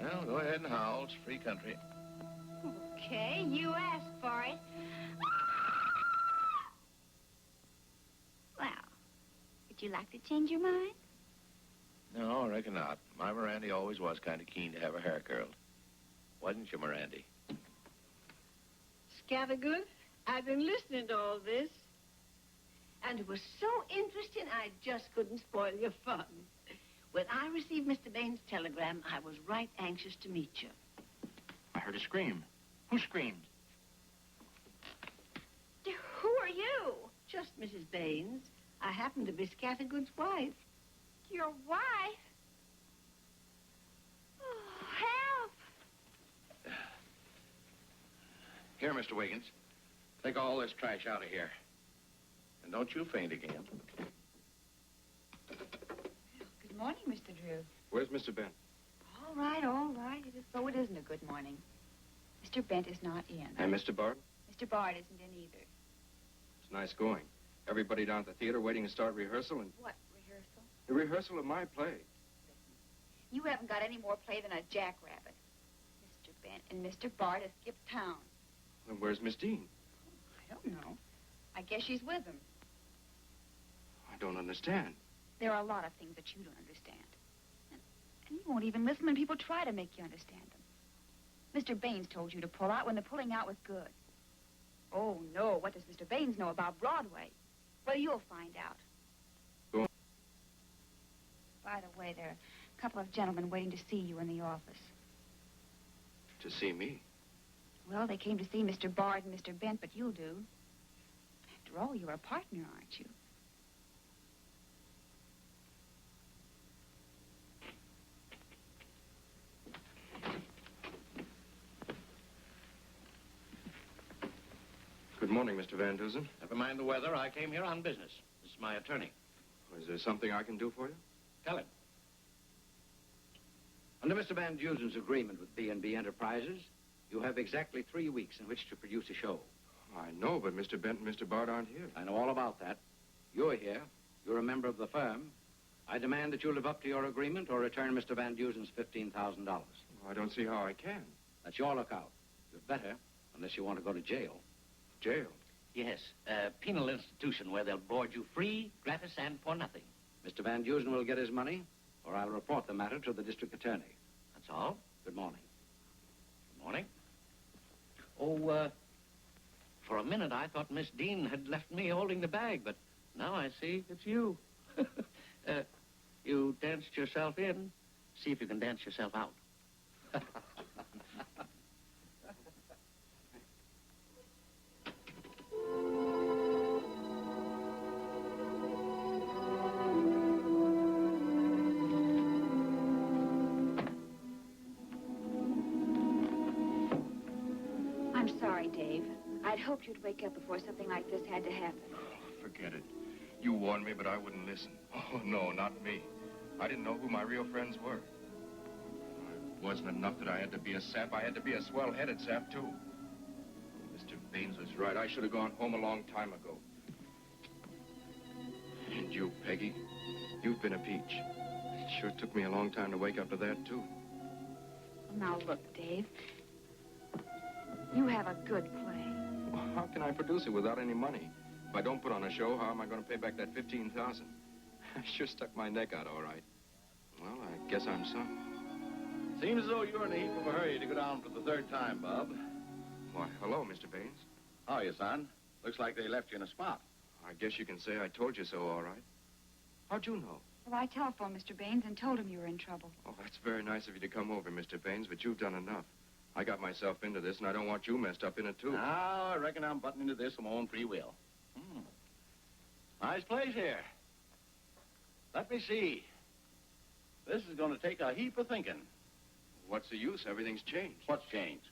Well, go ahead and howl. It's free country. Okay, you asked for it. Well, would you like to change your mind? No, I reckon not. My Mirandy always was kind of keen to have her hair curled. Wasn't you, Mirandy? Scattergood, I've been listening to all this. And it was so interesting, I just couldn't spoil your fun. When I received Mr. Baines' telegram, I was right anxious to meet you. I heard a scream. Who screamed? Who are you? Just Mrs. Baines. I happen to be Scattergood's wife. Your wife? Oh, help! Here, Mr. Wiggins. Take all this trash out of here. And don't you faint again. Good morning, Mr. Drew. Where's Mr. Bent? All right, all right. It is though it isn't a good morning. Mr. Bent is not in. And Mr. Bard? Mr. Bard isn't in either. It's nice going. Everybody down at the theater waiting to start rehearsal and... What rehearsal? The rehearsal of my play. You haven't got any more play than a jackrabbit. Mr. Bent and Mr. Bard have skipped town. And where's Miss Dean? I don't know. I guess she's with them. I don't understand. There are a lot of things that you don't understand. And you won't even listen when people try to make you understand them. Mr. Baines told you to pull out when the pulling out was good. Oh, no. What does Mr. Baines know about Broadway? Well, you'll find out. Go on. By the way, there are a couple of gentlemen waiting to see you in the office. To see me? Well, they came to see Mr. Bard and Mr. Bent, but you'll do. After all, you're a partner, aren't you? Good morning, Mr. Van Dusen. Never mind the weather. I came here on business. This is my attorney. Is there something I can do for you? Tell him. Under Mr. Van Dusen's agreement with B&B Enterprises, you have exactly 3 weeks in which to produce a show. I know, but Mr. Bent and Mr. Bard aren't here. I know all about that. You're here. You're a member of the firm. I demand that you live up to your agreement or return Mr. Van Dusen's $15,000. Well, I don't see how I can. That's your lookout. You'd better, unless you want to go to jail. Jail? Yes, a penal institution where they'll board you free, gratis, and for nothing. Mr. Van Dusen will get his money, or I'll report the matter to the district attorney. That's all. Good morning. Good morning. Oh, for a minute I thought Miss Dean had left me holding the bag, but now I see it's you. You danced yourself in. See if you can dance yourself out. I'm sorry, Dave. I'd hoped you'd wake up before something like this had to happen. Oh, forget it. You warned me, but I wouldn't listen. Oh, no, not me. I didn't know who my real friends were. It wasn't enough that I had to be a sap. I had to be a swell-headed sap, too. Mr. Baines was right. I should have gone home a long time ago. And you, Peggy, you've been a peach. It sure took me a long time to wake up to that, too. Now, look, Dave. You have a good play. Well, how can I produce it without any money? If I don't put on a show, how am I going to pay back that $15,000? I sure stuck my neck out all right. Well, I guess I'm some. Seems as though you're in a heap of a hurry to go down for the third time, Bub. Why, hello, Mr. Baines. How are you, son? Looks like they left you in a spot. I guess you can say I told you so, all right. How'd you know? Well, I telephoned Mr. Baines and told him you were in trouble. Oh, that's very nice of you to come over, Mr. Baines, but you've done enough. I got myself into this, and I don't want you messed up in it, too. Now, I reckon I'm butting into this of my own free will. Nice place here. Let me see. This is going to take a heap of thinking. What's the use? Everything's changed. What's changed?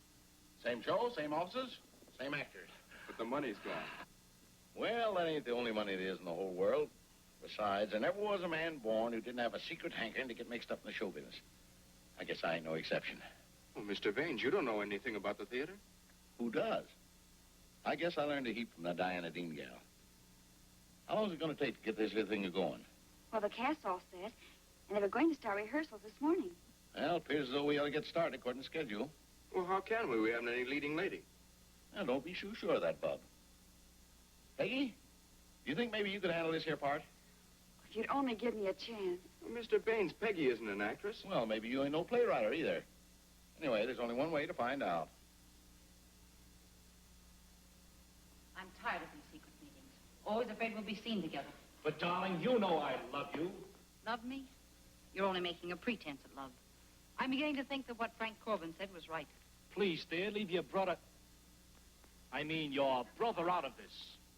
Same show, same offices, same actors. But the money's gone. Well, that ain't the only money there is in the whole world. Besides, there never was a man born who didn't have a secret hankering to get mixed up in the show business. I guess I ain't no exception. Well, Mr. Baines, you don't know anything about the theater? Who does? I guess I learned a heap from that Diana Dean gal. How long is it going to take to get this little thing going? Well, the cast's all set, and they were going to start rehearsals this morning. Well, it appears as though we ought to get started according to schedule. Well, how can we? We haven't any leading lady. Now, don't be too sure of that, Bub. Peggy, do you think maybe you could handle this here part? If you'd only give me a chance. Well, Mr. Baines, Peggy isn't an actress. Well, maybe you ain't no playwright either. Anyway, there's only one way to find out. I'm tired of these secret meetings. Always afraid we'll be seen together. But, darling, you know I love you. Love me? You're only making a pretense of love. I'm beginning to think that what Frank Corbin said was right. Please, dear, leave your brother... I mean, your brother out of this.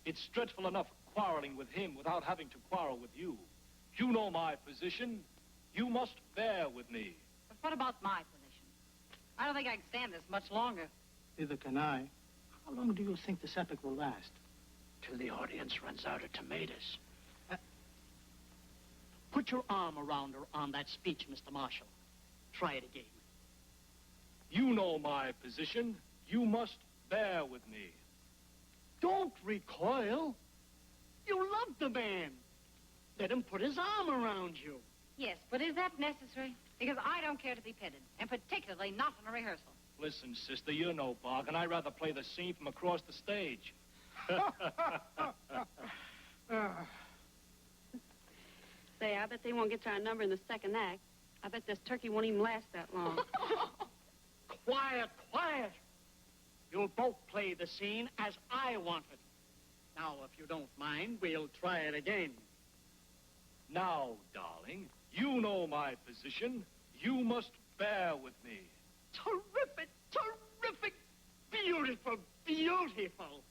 It's dreadful enough quarreling with him without having to quarrel with you. You know my position. You must bear with me. But what about my position? I don't think I can stand this much longer. Neither can I. How long do you think this epic will last? Till the audience runs out of tomatoes. Put your arm around her on that speech, Mr. Marshall. Try it again. You know my position. You must bear with me. Don't recoil. You love the man. Let him put his arm around you. Yes, but is that necessary? Because I don't care to be petted, and particularly not in a rehearsal. Listen, sister, you're no bargain. I'd rather play the scene from across the stage. Say, I bet they won't get to our number in the second act. I bet this turkey won't even last that long. Quiet, quiet. You'll both play the scene as I want it. Now, if you don't mind, we'll try it again. Now, darling, you know my position. You must bear with me. Terrific, terrific, beautiful, beautiful.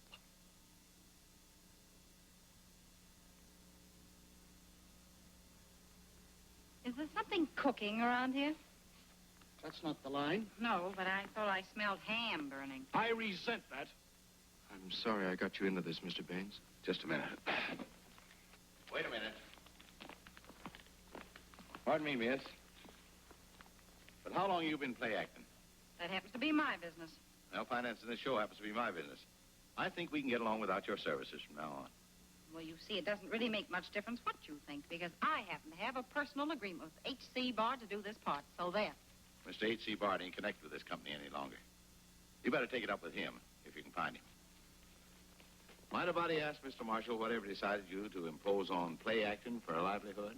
Is there something cooking around here? That's not the line. No, but I thought I smelled ham burning. I resent that. I'm sorry I got you into this, Mr. Baines. Just a minute. Wait a minute. Pardon me, miss. But how long you been play acting? That happens to be my business. Well, financing this show happens to be my business. I think we can get along without your services from now on. Well, you see, it doesn't really make much difference what you think, because I happen to have a personal agreement with H.C. Bard to do this part, so there. Mr. H.C. Bard ain't connected with this company any longer. You better take it up with him, if you can find him. Mind if I ask Mr. Marshall whatever decided you to impose on play acting for a livelihood?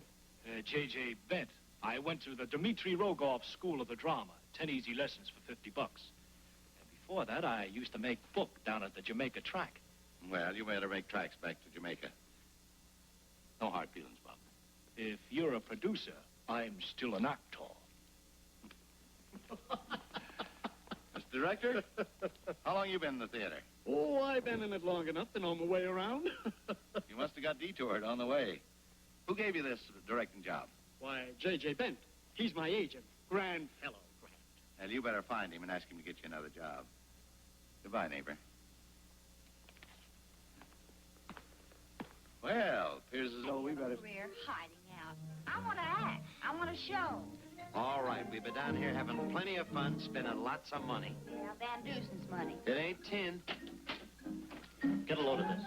J.J. Bent. I went to the Dmitri Rogov School of the Drama. 10 easy lessons for $50. And before that, I used to make book down at the Jamaica track. Well, you better make tracks back to Jamaica. No hard feelings, Bob. If you're a producer, I'm still an actor. Mr. Director, how long you been in the theater? Oh, I've been in it long enough to know my way around. You must have got detoured on the way. Who gave you this directing job? Why, J.J. Bent. He's my agent. Grand fellow, grand. Well, you better find him and ask him to get you another job. Goodbye, neighbor. Well, appears as though we better... We're hiding out. I want to act. I want to show. All right, we've been down here having plenty of fun, spending lots of money. Yeah, Van Dusen's money. It ain't tin. Get a load of this.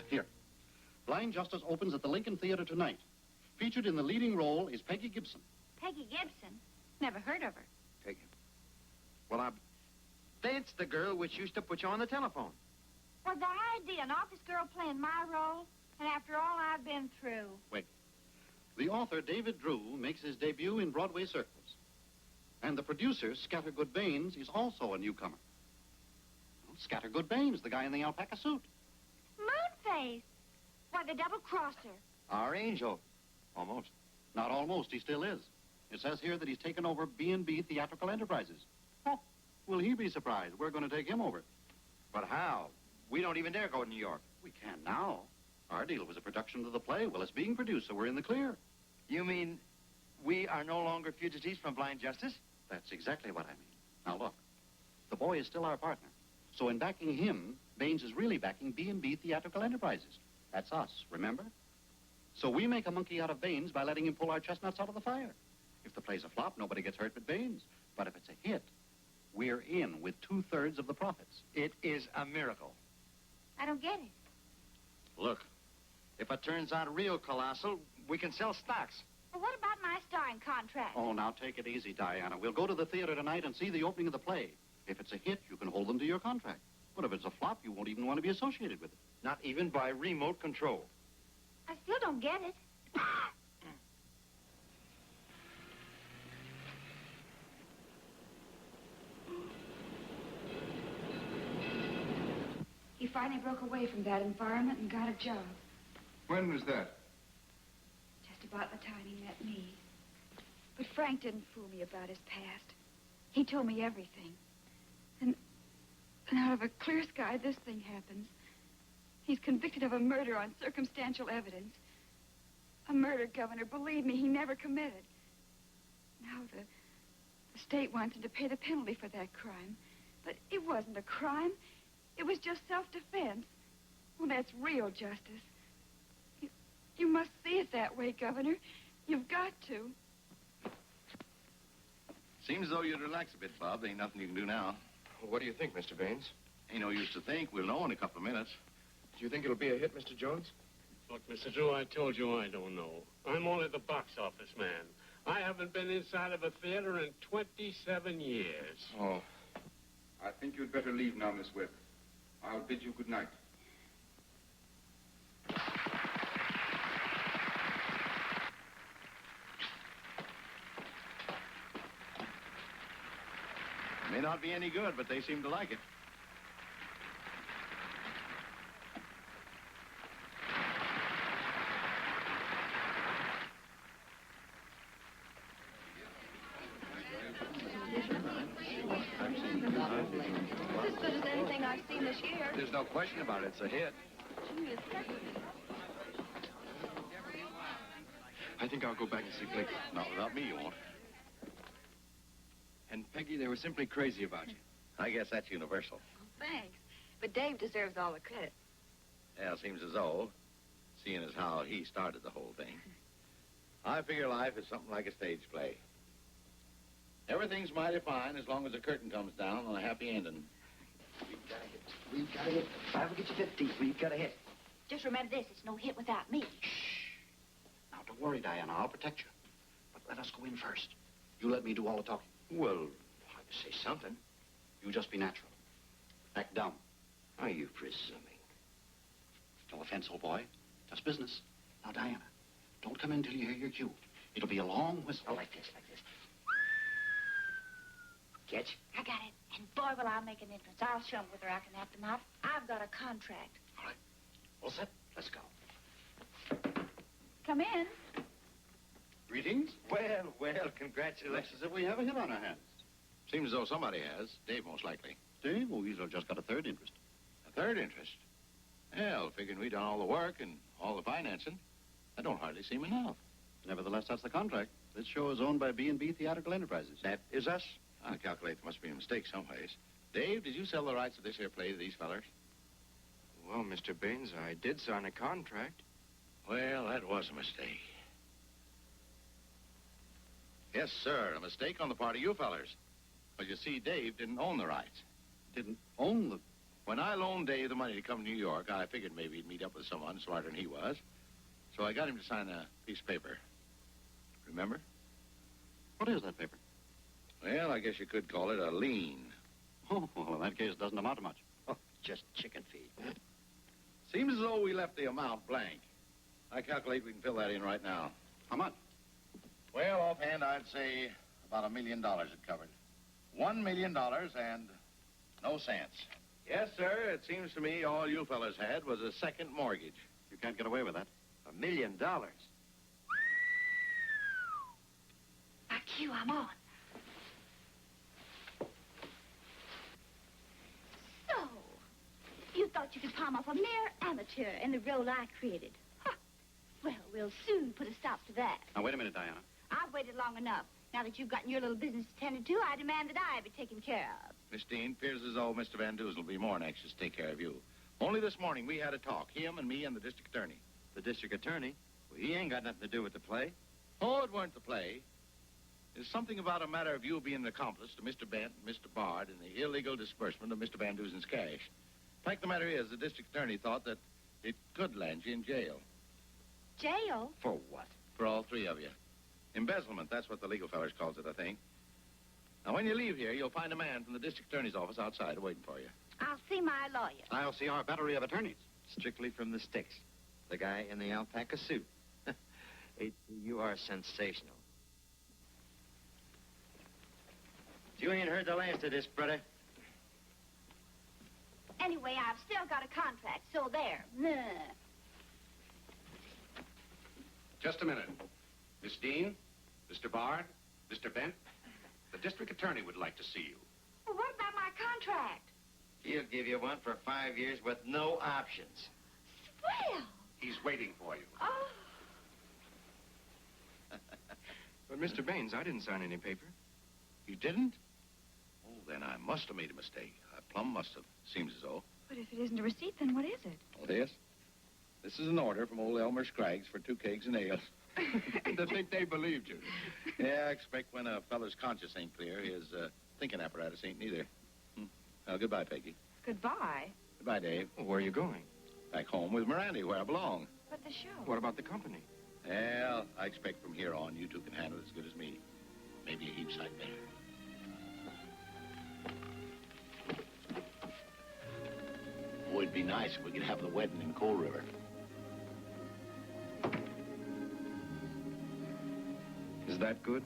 Here. Blind Justice opens at the Lincoln Theater tonight. Featured in the leading role is Peggy Gibson. Peggy Gibson? Never heard of her. Peggy. Well, that's the girl which used to put you on the telephone. Well, the idea, an office girl playing my role, and after all I've been through. Wait. The author, David Drew, makes his debut in Broadway circles. And the producer, Scattergood Baines, is also a newcomer. Well, Scattergood Baines, the guy in the alpaca suit. Moonface! Why, the double-crosser. Our angel. Almost. Not almost, he still is. It says here that he's taken over B&B Theatrical Enterprises. Oh, will he be surprised? We're going to take him over. But how? We don't even dare go to New York. We can now. Our deal was a production of the play. Well, it's being produced, so we're in the clear. You mean we are no longer fugitives from blind justice? That's exactly what I mean. Now, look. The boy is still our partner. So in backing him, Baines is really backing B&B Theatrical Enterprises. That's us, remember? So we make a monkey out of Baines by letting him pull our chestnuts out of the fire. If the play's a flop, nobody gets hurt but Baines. But if it's a hit, we're in with 2/3 of the profits. It is a miracle. I don't get it. Look, if it turns out real colossal, we can sell stocks. Well, what about my starring contract? Oh, now take it easy, Diana. We'll go to the theater tonight and see the opening of the play. If it's a hit, you can hold them to your contract. But if it's a flop, you won't even want to be associated with it. Not even by remote control. I still don't get it. He finally broke away from that environment and got a job. When was that? Just about the time he met me. But Frank didn't fool me about his past. He told me everything. And out of a clear sky, this thing happens. He's convicted of a murder on circumstantial evidence. A murder, Governor, believe me, he never committed. Now the state wants him to pay the penalty for that crime. But it wasn't a crime. It was just self-defense. Well, that's real justice. You must see it that way, Governor. You've got to. Seems as though you'd relax a bit, Bob. There ain't nothing you can do now. Well, what do you think, Mr. Baines? Ain't no use to think. We'll know in a couple of minutes. Do you think it'll be a hit, Mr. Jones? Look, Mr. Drew, I told you I don't know. I'm only the box office man. I haven't been inside of a theater in 27 years. Oh. I think you'd better leave now, Miss Webb. I'll bid you good night. May not be any good, but they seem to like it. as good as anything I've seen this year. There's no question about it. It's a hit. Gee, it's sexy. I think I'll go back and see Blake. Not without me, you won't. And Peggy, they were simply crazy about you. I guess that's universal. Thanks. But Dave deserves all the credit. Yeah, it seems as though, seeing as how he started the whole thing. I figure life is something like a stage play. Everything's mighty fine as long as the curtain comes down on a happy ending. We've got to hit. 5 will get you 50. We've got to hit. Just remember this, it's no hit without me. Now, don't worry, Diana. I'll protect you. But let us go in first. You let me do all the talking. Well, I'd say something. You just be natural. Act dumb. Are you presuming? No offense, old boy. Just business. Now, Diana, don't come in till you hear your cue. It'll be a long whistle. Oh, like this. Catch? I got it. And boy, will I make an entrance. I'll show 'em whether I can act them out. I've got a contract. All right. All set? Let's go. Come in. Greetings. Well, congratulations. Looks as if we have a hit on our hands. Seems as though somebody has. Dave, most likely. Dave? Oh, he's just got a third interest. A third interest? Well, figuring we done all the work and all the financing, that don't hardly seem enough. Nevertheless, that's the contract. This show is owned by B&B Theatrical Enterprises. That is us? I calculate there must be a mistake someplace. Dave, did you sell the rights of this here play to these fellers? Well, Mr. Baines, I did sign a contract. Well, that was a mistake. Yes, sir, a mistake on the part of you fellers. But you see, Dave didn't own the rights. Didn't own the... When I loaned Dave the money to come to New York, I figured maybe he'd meet up with someone smarter than he was. So I got him to sign a piece of paper. Remember? What is that paper? Well, I guess you could call it a lien. Oh, well, in that case, it doesn't amount to much. Oh, just chicken feed. Seems as though we left the amount blank. I calculate we can fill that in right now. How much? Well, offhand, I'd say about $1 million it covered. $1 million and no cents. Yes, sir. It seems to me all you fellas had was a second mortgage. You can't get away with that. $1 million. My cue, I'm on. So, you thought you could palm off a mere amateur in the role I created. Huh. Well, we'll soon put a stop to that. Now, wait a minute, Diana. I've waited long enough. Now that you've gotten your little business attended to, I demand that I be taken care of. Miss Dean, appears as though Mr. Van Dusen will be more than anxious to take care of you. Only this morning we had a talk, him and me and the district attorney. The district attorney? Well, he ain't got nothing to do with the play. Oh, it weren't the play. There's something about a matter of you being an accomplice to Mr. Bent and Mr. Bard in the illegal disbursement of Mr. Van Dusen's cash. Fact of the matter is, the district attorney thought that it could land you in jail. Jail? For what? For all three of you. Embezzlement, that's what the legal fellers calls it, I think. Now, when you leave here, you'll find a man from the district attorney's office outside waiting for you. I'll see my lawyer. I'll see our battery of attorneys. Strictly from the sticks. The guy in the alpaca suit. You are sensational. You ain't heard the last of this, brother. Anyway, I've still got a contract, so there. Nah. Just a minute. Miss Dean, Mr. Bard, Mr. Bent, the district attorney would like to see you. Well, what about my contract? He'll give you one for 5 years with no options. Swell. He's waiting for you. Oh. But, Mr. Baines, I didn't sign any paper. You didn't? Oh, then I must have made a mistake. I plumb must have. Seems as though. But if it isn't a receipt, then what is it? Oh, this? This is an order from old Elmer Scraggs for 2 kegs and ales. To think they believed you. Yeah, I expect when a feller's conscience ain't clear, his thinking apparatus ain't neither. Well, goodbye, Peggy. Goodbye. Goodbye, Dave. Well, where are you going? Back home with Miranda, where I belong. But the show. What about the company? Well, I expect from here on you two can handle it as good as me. Maybe a heap sight better. Oh, it'd be nice if we could have the wedding in Coal River. Is that good?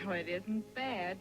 Well, it isn't bad.